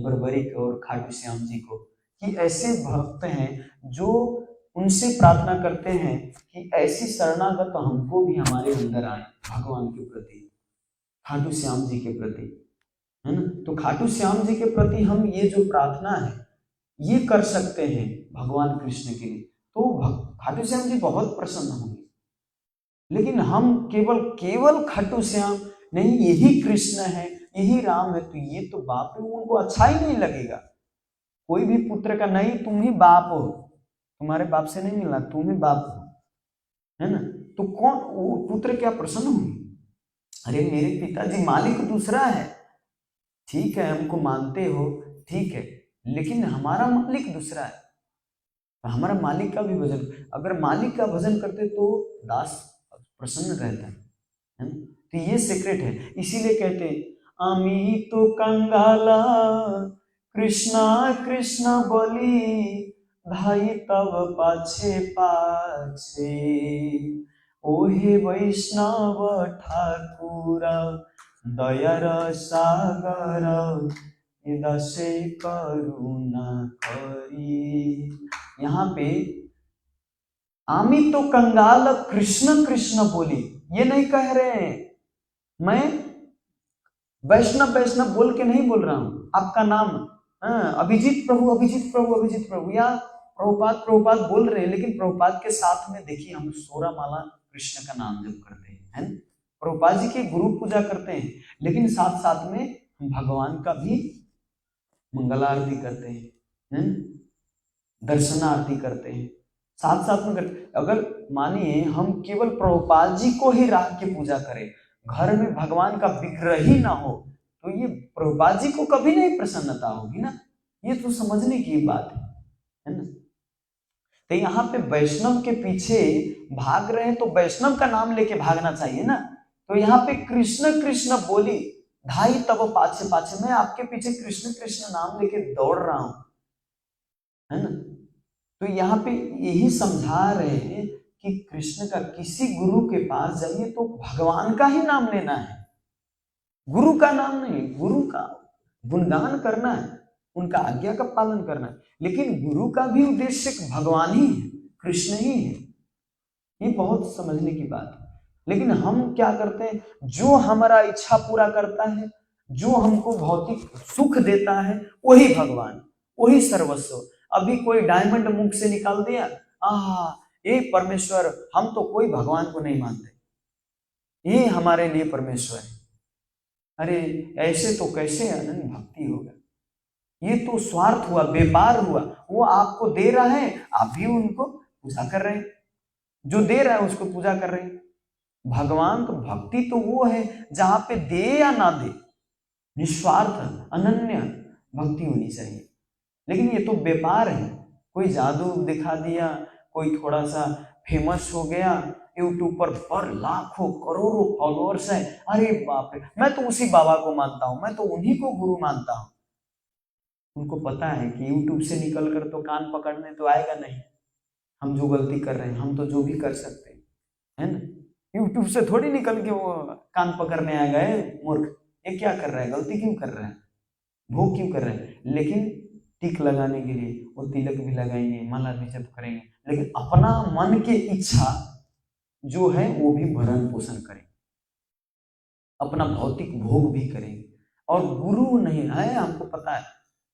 बर्बरिक और खाटू श्याम जी को, कि ऐसे भक्त हैं जो उनसे प्रार्थना करते हैं कि ऐसी शरणागत हमको भी हमारे अंदर आए भगवान के प्रति, खाटू श्याम जी के प्रति, है ना। तो खाटू श्याम जी के प्रति हम ये जो प्रार्थना है ये कर सकते हैं भगवान कृष्ण के लिए, तो खाटू श्याम जी बहुत प्रसन्न होंगे। लेकिन हम केवल खाटू श्याम नहीं, यही कृष्ण है, यही राम है, तो ये तो बाप रे, उनको अच्छा ही नहीं लगेगा। कोई भी पुत्र का नहीं, तुम ही बाप हो, तुम्हारे बाप से नहीं मिला, तुम ही बाप हो, है ना। तो कौन वो पुत्र क्या प्रसन्न होंगे? अरे मेरे पिताजी मालिक दूसरा है, ठीक है हमको मानते हो, ठीक है, लेकिन हमारा मालिक दूसरा है, हमारा मालिक का भी भजन। अगर मालिक का भजन करते तो दास प्रसन्न रहता है ना। तो ये सीक्रेट है। इसीलिए कहते हैं आमी तो कंगाला कृष्णा कृष्ण बोली भाई तब पाछे पाछे, ओहे वैष्णव ठाकुरा दयार सागर दशे करुणा करी। यहाँ पे आमी तो कंगाल कृष्ण कृष्ण बोली, ये नहीं कह रहे हैं, मैं वैष्णव वैष्णव बोल के नहीं बोल रहा हूं आपका नाम, अभिजीत प्रभु अभिजीत प्रभु अभिजीत प्रभु, या प्रभुपाद बोल रहे हैं, लेकिन प्रभुपाद के साथ में देखिए हम 16 माला कृष्ण का नाम जप करते हैं, है ना। प्रभुपाद जी की गुरु पूजा करते हैं, लेकिन साथ साथ में हम भगवान का भी मंगल आरती करते हैं, दर्शन आरती करते हैं, साथ साथ में करते। अगर मानिए हम केवल प्रभुपाद जी को ही राख के पूजा करें, घर में भगवान का विग्रह ही ना हो, तो ये प्रभुपाद जी को कभी नहीं प्रसन्नता होगी ना। ये तो समझने की बात है ना। तो यहाँ पे वैष्णव के पीछे भाग रहे हैं, तो वैष्णव का नाम लेके भागना चाहिए ना। तो यहाँ पे कृष्ण कृष्ण बोली ढाई तब पाछे पाछे, मैं आपके पीछे कृष्ण कृष्ण नाम लेके दौड़ रहा हूं, है ना। तो यहाँ पे यही समझा रहे हैं कि कृष्ण का किसी गुरु के पास जाइए तो भगवान का ही नाम लेना है, गुरु का नाम नहीं। गुरु का गुणगान करना है, उनका आज्ञा का पालन करना है, लेकिन गुरु का भी उद्देश्य भगवान ही है, कृष्ण ही है। ये बहुत समझने की बात है। लेकिन हम क्या करते हैं, जो हमारा इच्छा पूरा करता है, जो हमको भौतिक सुख देता है, वही भगवान, वही सर्वस्व। अभी कोई डायमंड मुख से निकाल दिया, ये परमेश्वर, हम तो कोई भगवान को नहीं मानते, ये हमारे लिए परमेश्वर है। अरे ऐसे तो कैसे अनन्य भक्ति होगा, ये तो स्वार्थ हुआ, व्यापार हुआ। वो आपको दे रहा है, आप भी उनको पूजा कर रहे हैं, जो दे रहा है उसको पूजा कर रहे हैं। भगवान तो भक्ति तो वो है जहां पे दे या ना दे, निस्वार्थ अनन्य भक्ति होनी चाहिए। लेकिन ये तो व्यापार है, कोई जादू दिखा दिया, कोई थोड़ा सा फेमस हो गया, यूट्यूब पर लाखों करोड़ों फॉलोअर्स हैं, अरे बाप रे मैं तो उसी बाबा को मानता हूं, मैं तो उन्हीं को गुरु मानता हूं। उनको पता है कि यूट्यूब से निकल कर तो कान पकड़ने तो आएगा नहीं, हम जो गलती कर रहे हैं, हम तो जो भी कर सकते हैं, है ना। यूट्यूब से थोड़ी निकल के वो कान पकड़ने आ गए मूर्ख, ये क्या कर रहा है, गलती क्यों कर रहा है, भोग क्यों कर रहे हैं। लेकिन टिक लगाने के लिए वो तिलक भी लगाएंगे, माला भी जप करेंगे, लेकिन अपना मन की इच्छा जो है वो भी भरण पोषण करेंगे, अपना भौतिक भोग भी करेंगे, और गुरु नहीं है, हमको पता है,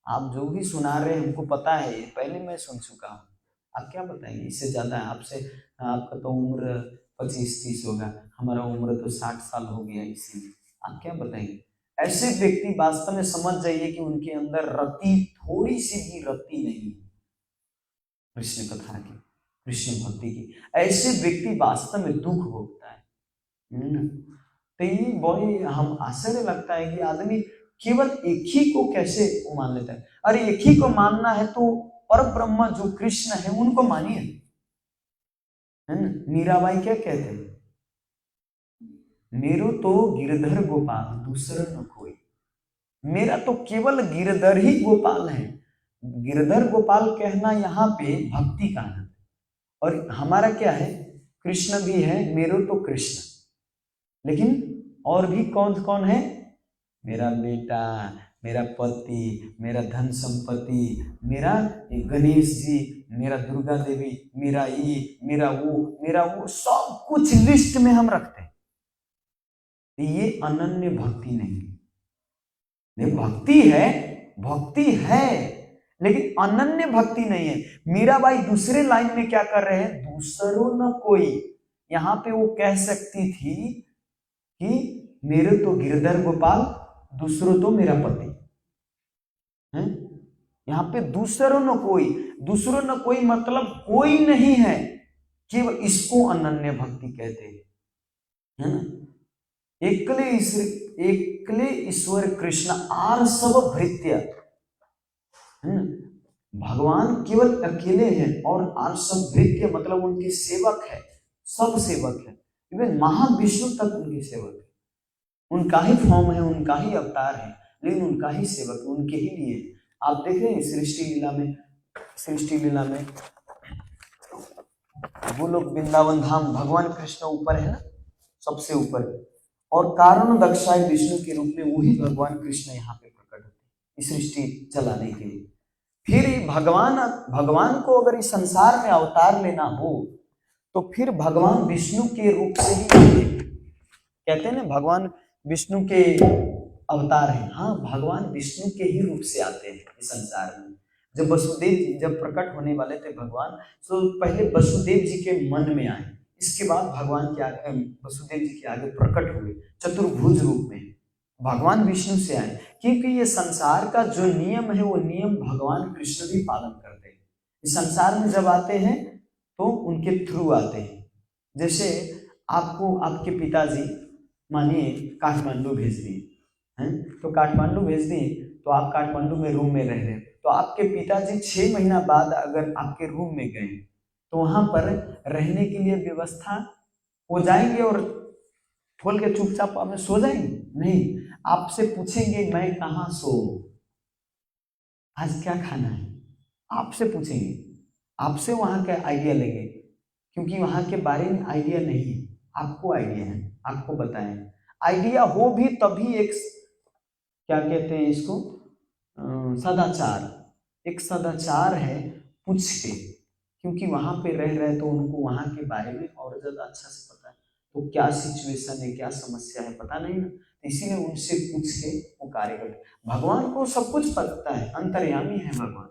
आप जो भी सुना रहे हैं हमको पता है, ये पहले मैं सुन चुका हूँ। आप क्या बताएंगे इससे ज्यादा है आपसे? आपका तो उम्र 25-30 होगा, हमारा उम्र तो 60 साल हो गया, इसीलिए आप क्या बताएंगे? ऐसे व्यक्ति वास्तव में समझ जाइए कि उनके अंदर रति, थोड़ी सी भी रति नहीं है कृष्ण कथा की, कृष्ण भक्ति की। ऐसे व्यक्ति वास्तव में दुख भोगता है। तो ये बड़ी हम आश्चर्य लगता है कि आदमी केवल एक ही को कैसे मान लेता है। अरे एक ही को मानना है तो पर ब्रह्म जो कृष्ण है उनको मानिए, है ना। मीराबाई क्या कहते हैं, मेरो तो गिरधर गोपाल दूसरा न कोई, मेरा तो केवल गिरधर ही गोपाल है। गिरधर गोपाल कहना यहाँ पे भक्ति का है, और हमारा क्या है, कृष्ण भी है, मेरो तो कृष्ण। लेकिन और भी कौन कौन है, मेरा बेटा, मेरा पति, मेरा धन संपत्ति, मेरा गणेश जी, मेरा दुर्गा देवी, मेरा ये, मेरा वो सब कुछ लिस्ट में हम रखते हैं। ये अनन्य भक्ति नहीं, ये भक्ति है, भक्ति है, लेकिन अनन्य भक्ति नहीं है। मीराबाई दूसरे लाइन में क्या कर रहे हैं, दूसरों न कोई। यहां पे वो कह सकती थी कि मेरे तो गिरधर गोपाल, दूसरों तो मेरा पति है। यहाँ पे दूसरों न कोई, दूसरों न कोई मतलब कोई नहीं है, केवल इसको अनन्य भक्ति कहते हैं, है ना। एकले ईश्वर कृष्ण आर सब भृत्य, है ना। भगवान केवल अकेले हैं और आर सब भृत्य मतलब उनके सेवक है, सब सेवक है। इवन महाविष्णु तक उनके सेवक है, उनका ही फॉर्म है, उनका ही अवतार है, लेकिन उनका ही सेवक, उनके ही लिए। आप देख रहे हैं सृष्टि लीला में, सृष्टि लीला में वो लोग वृंदावन धाम, भगवान कृष्ण ऊपर है ना, सबसे ऊपर, और कारण दक्षाय विष्णु के रूप में वही भगवान कृष्ण यहाँ पे प्रकट होते हैं सृष्टि चलाने के लिए। फिर भगवान को अगर इस संसार में अवतार लेना हो तो फिर भगवान विष्णु के रूप से ही आते हैं। कहते हैं ना भगवान विष्णु के अवतार है, हाँ भगवान विष्णु के ही रूप से आते हैं इस संसार में। जब वसुदेव जब प्रकट होने वाले थे भगवान, तो पहले वसुदेव जी के मन में आए, इसके बाद भगवान के आगे, वसुदेव जी के आगे प्रकट हुए चतुर्भुज रूप में, भगवान विष्णु से आए। क्योंकि ये संसार का जो नियम है वो नियम भगवान कृष्ण भी पालन करते हैं। इस संसार में जब आते हैं तो उनके थ्रू आते हैं। जैसे आपको आपके पिताजी मानिए काठमांडू भेज दिए हैं, तो काठमांडू भेज दिए तो आप काठमांडू में रूम में रह रहे हैं, तो आपके पिताजी 6 महीना बाद अगर आपके रूम में गए तो वहां पर रहने के लिए व्यवस्था हो जाएंगे और खोल के चुपचाप आप सो जाएंगे? नहीं, आपसे पूछेंगे मैं कहाँ सो, आज क्या खाना है, आपसे पूछेंगे, आपसे वहां का आइडिया लेंगे, क्योंकि वहां के बारे में आइडिया नहीं, आपको आइडिया है, आपको बताएं। आइडिया हो भी तभी एक, क्या कहते हैं इसको, सदाचार, एक सदाचार है पूछ के, क्योंकि वहां पे रह रहे तो उनको वहां के बारे में और ज्यादा अच्छा से पता है, तो क्या सिचुएशन है, क्या समस्या है पता नहीं ना, इसीलिए उनसे पूछ के वो कार्य करते। भगवान को सब कुछ पता है, अंतर्यामी है भगवान,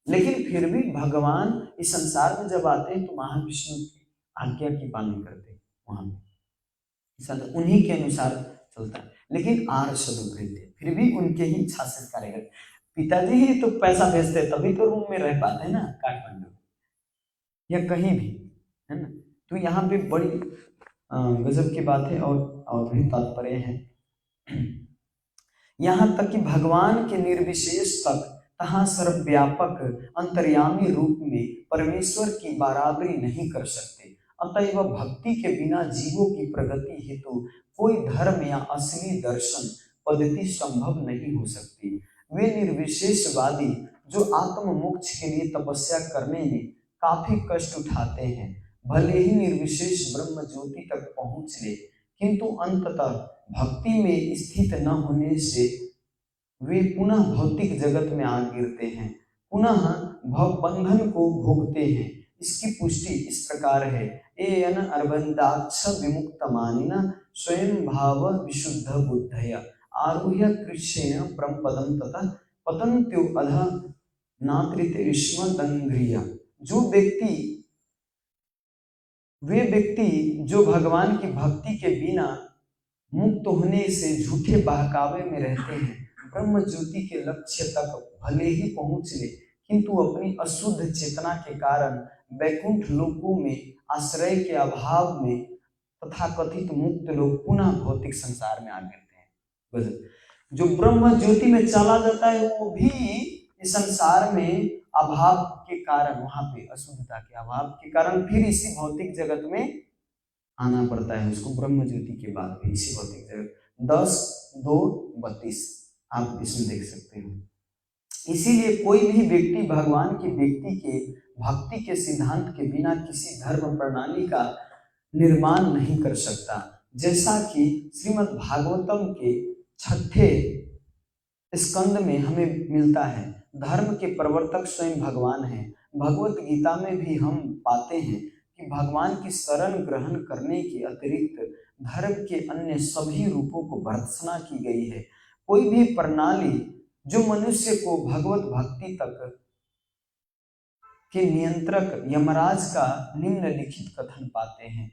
लेकिन फिर भी भगवान इस संसार में जब आते हैं तो महाविष्णु की आज्ञा की पालन करते हैं, वहां पे उन्हीं के अनुसार चलता है। लेकिन आर स्वरूप रहते, फिर भी उनके ही इच्छा से कार्य करते। पिताजी ही तो पैसा भेजते तभी तो रूम में रह पाते हैं ना काठमांडू या कहीं भी, है ना। तो यहाँ पे बड़ी गजब की बात है, और भी तात्पर्य है। यहाँ तक कि भगवान के निर्विशेष तक तहाँ सर्वव्यापक अंतर्यामी रूप में परमेश्वर की बराबरी नहीं कर सकते। अतएव भक्ति के बिना जीवों की प्रगति हेतु कोई धर्म या असली दर्शन पद्धति संभव नहीं हो सकती। वे निर्विशेषवादी जो आत्म मोक्ष के लिए तपस्या करने में काफी कष्ट उठाते हैं, भले ही निर्विशेष ब्रह्म ज्योति तक पहुंच ले, किंतु अंततः भक्ति में स्थित न होने से वे पुनः भौतिक जगत में आ गिरते हैं, पुनः भव बंधन को भोगते हैं। इसकी पुष्टि इस प्रकार है, एयन अरविंदाक्ष विमुक्त मानिना स्वयं भाव विशुद्ध बुद्धया आरुह्य कृष्णेन परम पदम तथा पतन्त्यो अधः नात्रितेष्म दंग्रिया। वे व्यक्ति जो भगवान की भक्ति के बिना मुक्त होने से झूठे बहकावे में रहते हैं, ब्रह्म ज्योति के लक्ष्य तक भले ही पहुंच ले, किंतु अपनी अशुद्ध चेतना के कारण वैकुंठ लोकों में आश्रय के अभाव में तथा कथित मुक्त लोग पुनः भौतिक संसार में आ गिरते हैं। जो ब्रह्म ज्योति में चला जाता है वो भी इस संसार में अभाव के कारण, वहां पे अशुद्धता के अभाव के कारण फिर इसी भौतिक जगत में आना पड़ता है उसको। ब्रह्म ज्योति के बाद भी इसी भौतिक जगत 10:2-32 आप इसमें देख सकते हो। इसीलिए कोई भी व्यक्ति भगवान की व्यक्ति के भक्ति के सिद्धांत के बिना किसी धर्म प्रणाली का निर्माण नहीं कर सकता। जैसा कि श्रीमद् भागवतम के 6 स्कंद में हमें मिलता है, धर्म के प्रवर्तक स्वयं भगवान हैं। भगवत गीता में भी हम पाते हैं कि भगवान की शरण ग्रहण करने के अतिरिक्त धर्म के अन्य सभी रूपों को भर्त्सना की गई है। कोई भी प्रणाली जो मनुष्य को भगवत भक्ति तक के नियंत्रक यमराज का निम्नलिखित कथन पाते हैं।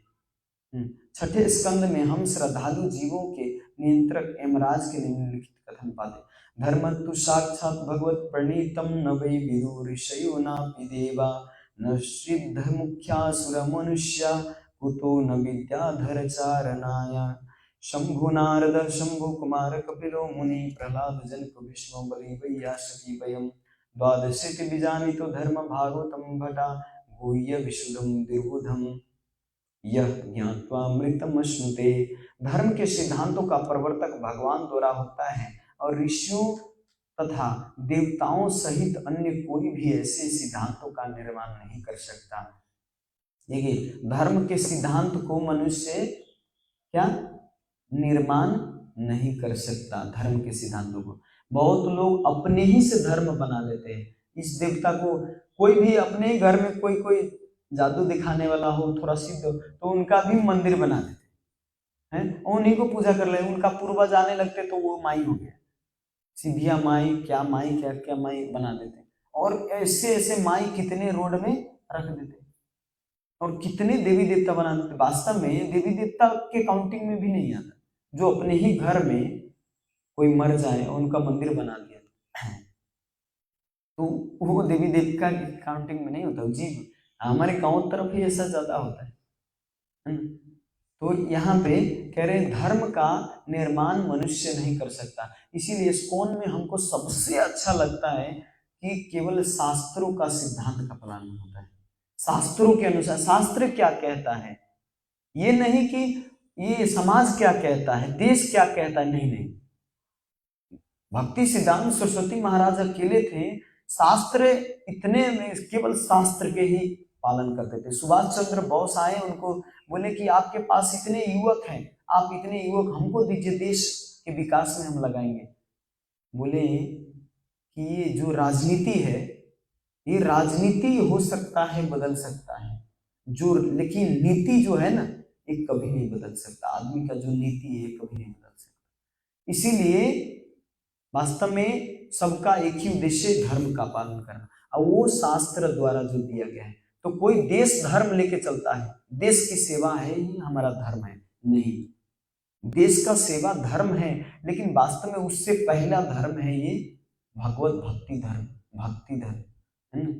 6 स्कंद में हम श्रद्धालु जीवों के नियंत्रक यमराज के निम्नलिखित कथन पाते। धर्मत्तु साक्षात् भगवत प्रणीतम न वै विदु ऋषयो नापि देवा न सिद्ध मुख्यासुर मनुष्या कुतो न विद्याधर चारणाय। शंभु नारद शंभु कुमार कपिलो मुनि प्रहलाद जनक विष्णु बलि वैयासकी वयम् द्वादशीति बीजानितो धर्म भागवतम भटा गुह्य विशुद्धम निर्बुधम यह ज्ञात्वा मृतम अश्नुते। धर्म के सिद्धांतों का प्रवर्तक भगवान द्वारा होता है और ऋषियों तथा देवताओं सहित अन्य कोई भी ऐसे सिद्धांतों का निर्माण नहीं कर सकता। देखिए, धर्म के सिद्धांत को मनुष्य क्या निर्माण नहीं कर सकता। धर्म के सिद्धांतों को बहुत लोग अपने ही से धर्म बना लेते हैं। इस देवता को कोई भी अपने ही घर में कोई जादू दिखाने वाला हो, थोड़ा सिद्ध हो, तो उनका भी मंदिर बना देते हैं, उन्हीं को पूजा कर ले। उनका पूर्वज आने लगते तो वो माई हो गया, सिधिया माई क्या माई बना देते। और ऐसे ऐसे माई कितने रोड में रख देते और कितने देवी देवता बना देते। वास्तव में देवी देवता के काउंटिंग में भी नहीं आता। जो अपने ही घर में कोई मर जाए और उनका मंदिर बना दिया तो वो देवी देवता की काउंटिंग में नहीं होता। जी हमारे गांव तरफ ही ऐसा ज्यादा होता है। तो यहाँ पे कह रहे धर्म का निर्माण मनुष्य नहीं कर सकता। इसीलिए इस्कॉन में हमको सबसे अच्छा लगता है कि केवल शास्त्रों का सिद्धांत का पालन होता है। शास्त्रों के अनुसार शास्त्र क्या कहता है, ये नहीं कि ये समाज क्या कहता है, देश क्या कहता है, नहीं। भक्ति सिद्धांत सरस्वती महाराज अकेले थे, शास्त्र इतने में केवल शास्त्र के ही पालन करते थे। सुभाष चंद्र बोस आए, उनको बोले कि आपके पास इतने युवक हैं, आप इतने युवक हमको दीजिए, देश के विकास में हम लगाएंगे। बोले कि ये जो राजनीति है, ये राजनीति हो सकता है बदल सकता है जो, लेकिन नीति जो है ना, ये कभी नहीं बदल सकता। आदमी का जो नीति है कभी नहीं बदल सकता। इसीलिए वास्तव में सबका एक ही उद्देश्य धर्म का पालन करना, और वो शास्त्र द्वारा जो दिया गया है। तो कोई देश धर्म लेके चलता है, देश की सेवा है ही हमारा धर्म है, नहीं। देश का सेवा धर्म है, लेकिन वास्तव में उससे पहला धर्म है ये भगवत भक्ति धर्म, भक्ति धर्म है ना।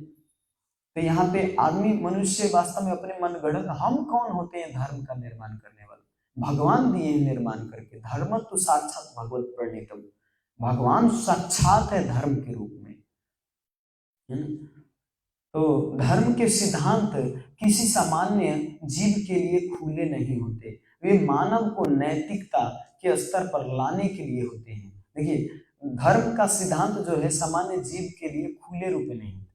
तो यहाँ पे आदमी मनुष्य वास्तव में अपने मन गढ़ंत, हम कौन होते हैं धर्म का निर्माण करने वाले? भगवान दिए निर्माण करके। धर्म तो साक्षात भगवत प्रणीतम, भगवान साक्षात है धर्म के रूप में। तो धर्म के सिद्धांत किसी सामान्य जीव के लिए खुले नहीं होते, वे मानव को नैतिकता के स्तर पर लाने के लिए होते हैं। देखिए, धर्म का सिद्धांत जो है सामान्य जीव के लिए खुले रूप में नहीं होते,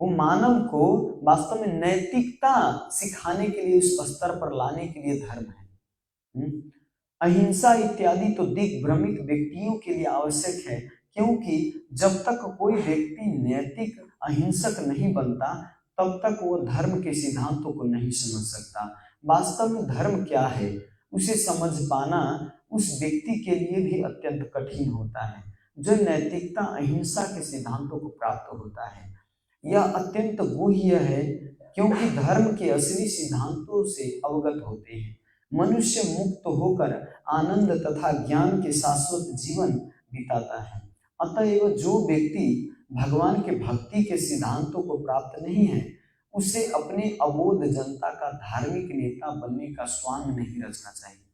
वो मानव को वास्तव में नैतिकता सिखाने के लिए, उस स्तर पर लाने के लिए धर्म है। अहिंसा इत्यादि तो दिग्भ्रमित व्यक्तियों के लिए आवश्यक है, क्योंकि जब तक कोई व्यक्ति नैतिक अहिंसक नहीं बनता तब तक वो धर्म के सिद्धांतों को नहीं समझ सकता। वास्तव में धर्म क्या है उसे समझ पाना उस व्यक्ति के लिए भी अत्यंत कठिन होता है। जो नैतिकता अहिंसा के सिद्धांतों को प्राप्त होता है, यह अत्यंत गुह्य है, क्योंकि धर्म के असली सिद्धांतों से अवगत होते हैं। मनुष्य मुक्त होकर आनंद तथा ज्ञान के शाश्वत जीवन बिताता है। अतएव जो व्यक्ति भगवान के भक्ति के सिद्धांतों को प्राप्त नहीं है, उसे अपने अबोध जनता का धार्मिक नेता बनने का स्वांग नहीं रचना चाहिए।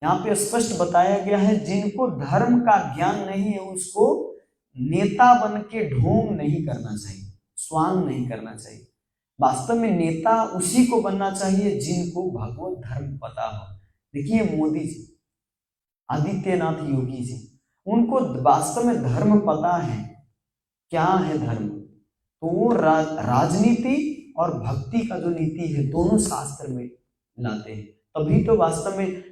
यहाँ पे स्पष्ट बताया गया है, जिनको धर्म का ज्ञान नहीं है उसको नेता बन के ढोंग नहीं करना चाहिए, स्वांग नहीं करना चाहिए। वास्तव में नेता उसी को बनना चाहिए जिनको भगवत धर्म पता हो। देखिए मोदी जी, आदित्यनाथ योगी जी, उनको वास्तव में धर्म पता है, क्या है धर्म। तो वो राजनीति और भक्ति का जो नीति है दोनों शास्त्र में लाते हैं। तभी तो वास्तव में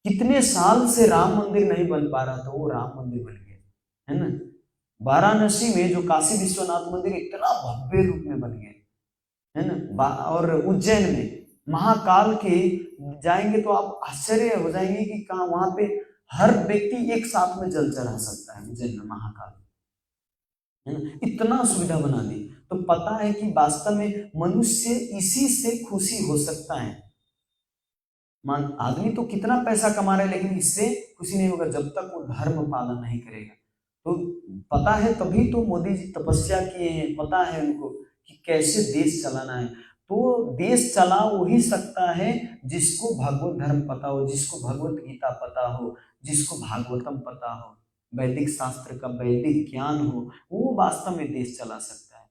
कितने साल से राम मंदिर नहीं बन पा रहा था, वो राम मंदिर बन गया है ना। वाराणसी में जो काशी विश्वनाथ मंदिर इतना भव्य रूप में बन गया है ना। और उज्जैन में महाकाल के जाएंगे तो आप आश्चर्य हो जाएंगे कि कहा वहां पे हर व्यक्ति एक साथ में जल चढ़ा सकता है। उज्जैन में महाकाल है ना, इतना सुविधा बना दी। तो पता है कि वास्तव में मनुष्य इसी से खुशी हो सकता है। मान आदमी तो कितना पैसा कमा रहा है, लेकिन इससे खुशी नहीं होगा जब तक वो धर्म पालन नहीं करेगा। तो पता है, तभी तो मोदी जी तपस्या किए हैं, पता है उनको कि कैसे देश चलाना है। तो देश चला वही सकता है जिसको भगवत धर्म पता हो, जिसको भगवत गीता पता हो, जिसको भागवतम पता हो, वैदिक शास्त्र का वैदिक ज्ञान हो, वो वास्तव में देश चला सकता है।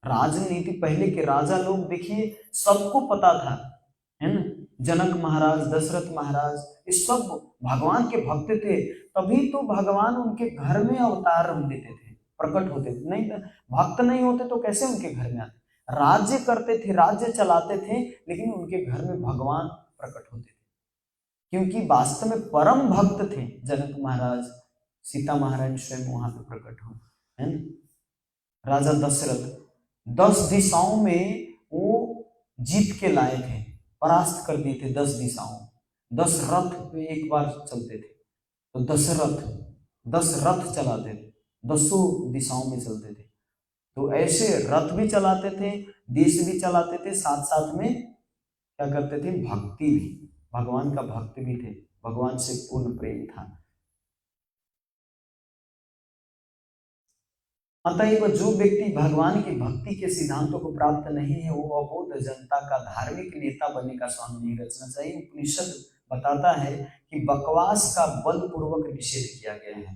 राजनीति पहले के राजा लोग देखिए सबको पता था, है ना। जनक महाराज, दशरथ महाराज, ये सब भगवान के भक्त थे, तभी तो भगवान उनके घर में अवतार देते थे, प्रकट होते थे। नहीं भक्त नहीं होते तो कैसे उनके घर में आते। राज्य करते थे, राज्य चलाते थे, लेकिन उनके घर में भगवान प्रकट होते थे, क्योंकि वास्तव में परम भक्त थे। जनक महाराज, सीता महारानी स्वयं वहां पे प्रकट हो, है ना। राजा दशरथ 10 दिशाओं में वो जीत के लाए थे, परास्त कर दिए थे 10 दिशाओं। 10 रथ पे एक बार चलते थे, तो 10 रथ चलाते थे, 10 दिशाओं में चलते थे। तो ऐसे रथ भी चलाते थे, देश भी चलाते थे, साथ साथ में क्या करते थे, भक्ति भी, भगवान का भक्त भी थे, भगवान से पूर्ण प्रेम था। अतएव जो व्यक्ति भगवान की भक्ति के सिद्धांतों को प्राप्त नहीं है, वो अबोध जनता का धार्मिक नेता बनने का स्वांग नहीं रचना चाहिए। उपनिषद बताता है कि बकवास का बलपूर्वक निषेध किया गया है।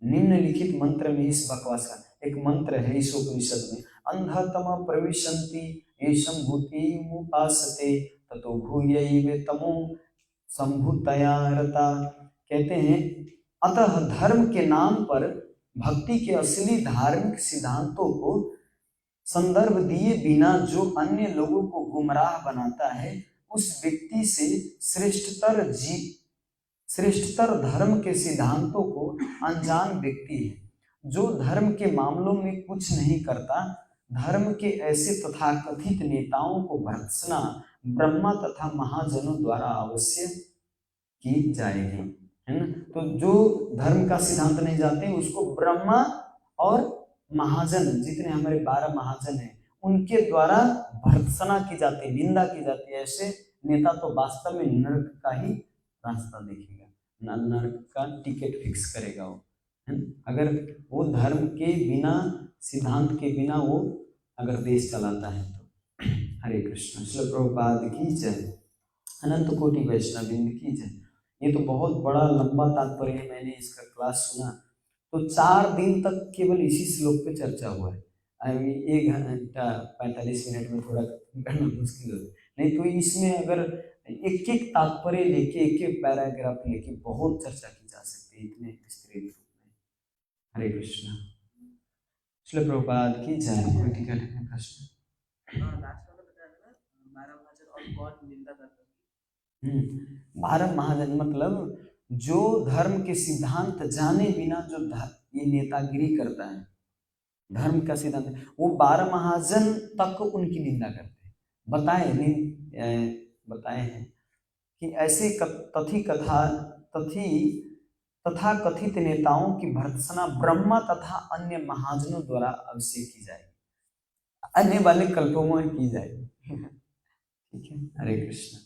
निम्नलिखित मंत्र में इस बकवास का एक मंत्र है इस उपनिषद में, अंधतम प्रविशन्ति येषं भूतिमुपासते ततो भूयैव तमो संभूतया रता। कहते हैं, अतः धर्म के नाम पर भक्ति के असली धार्मिक सिद्धांतों को संदर्भ दिए बिना जो अन्य लोगों को गुमराह बनाता है, उस व्यक्ति से श्रेष्ठतर धर्म के सिद्धांतों को अनजान व्यक्ति है। जो धर्म के मामलों में कुछ नहीं करता, धर्म के ऐसे तथाकथित नेताओं को भर्त्सना ब्रह्मा तथा महाजनों द्वारा अवश्य की जाएगी, है ना। तो जो धर्म का सिद्धांत नहीं जानते उसको ब्रह्मा और महाजन, जितने हमारे 12 महाजन हैं, उनके द्वारा भर्त्सना की जाती है, निंदा की जाती है। ऐसे नेता तो वास्तव में नरक का ही रास्ता देखेगा, नरक का टिकट फिक्स करेगा वो, है ना। अगर वो धर्म के बिना, सिद्धांत के बिना वो अगर देश चलाता है तो। हरे कृष्ण। श्रील प्रभुपाद की जय, अनंत कोटि वैष्णव वृंद की जय। ये तो बहुत बड़ा लंबा तात्पर्य है, मैंने इसका क्लास सुना तो 4 दिन तक केवल इसी श्लोक पे चर्चा हुआ है। 1 घंटा 45 मिनट में थोड़ा करना मुश्किल हो, नहीं तो इसमें अगर एक एक तात्पर्य लेके, एक एक पैराग्राफ लेके बहुत चर्चा की जा सकती है इतने विस्तृत रूप में। हरे कृष्ण। श्रील प्रभुपाद की जय। कोई टिकट है प्रश्न? 12 महाजन मतलब जो धर्म के सिद्धांत जाने बिना जो ये नेतागिरी करता है, धर्म का सिद्धांत, वो 12 महाजन तक उनकी निंदा करते हैं। बताए हैं कि ऐसे तथा कथित नेताओं की भर्त्सना ब्रह्मा तथा अन्य महाजनों द्वारा अवश्य की जाएगी, आने वाले कल्पों में की जाएगी। ठीक है, हरे कृष्ण।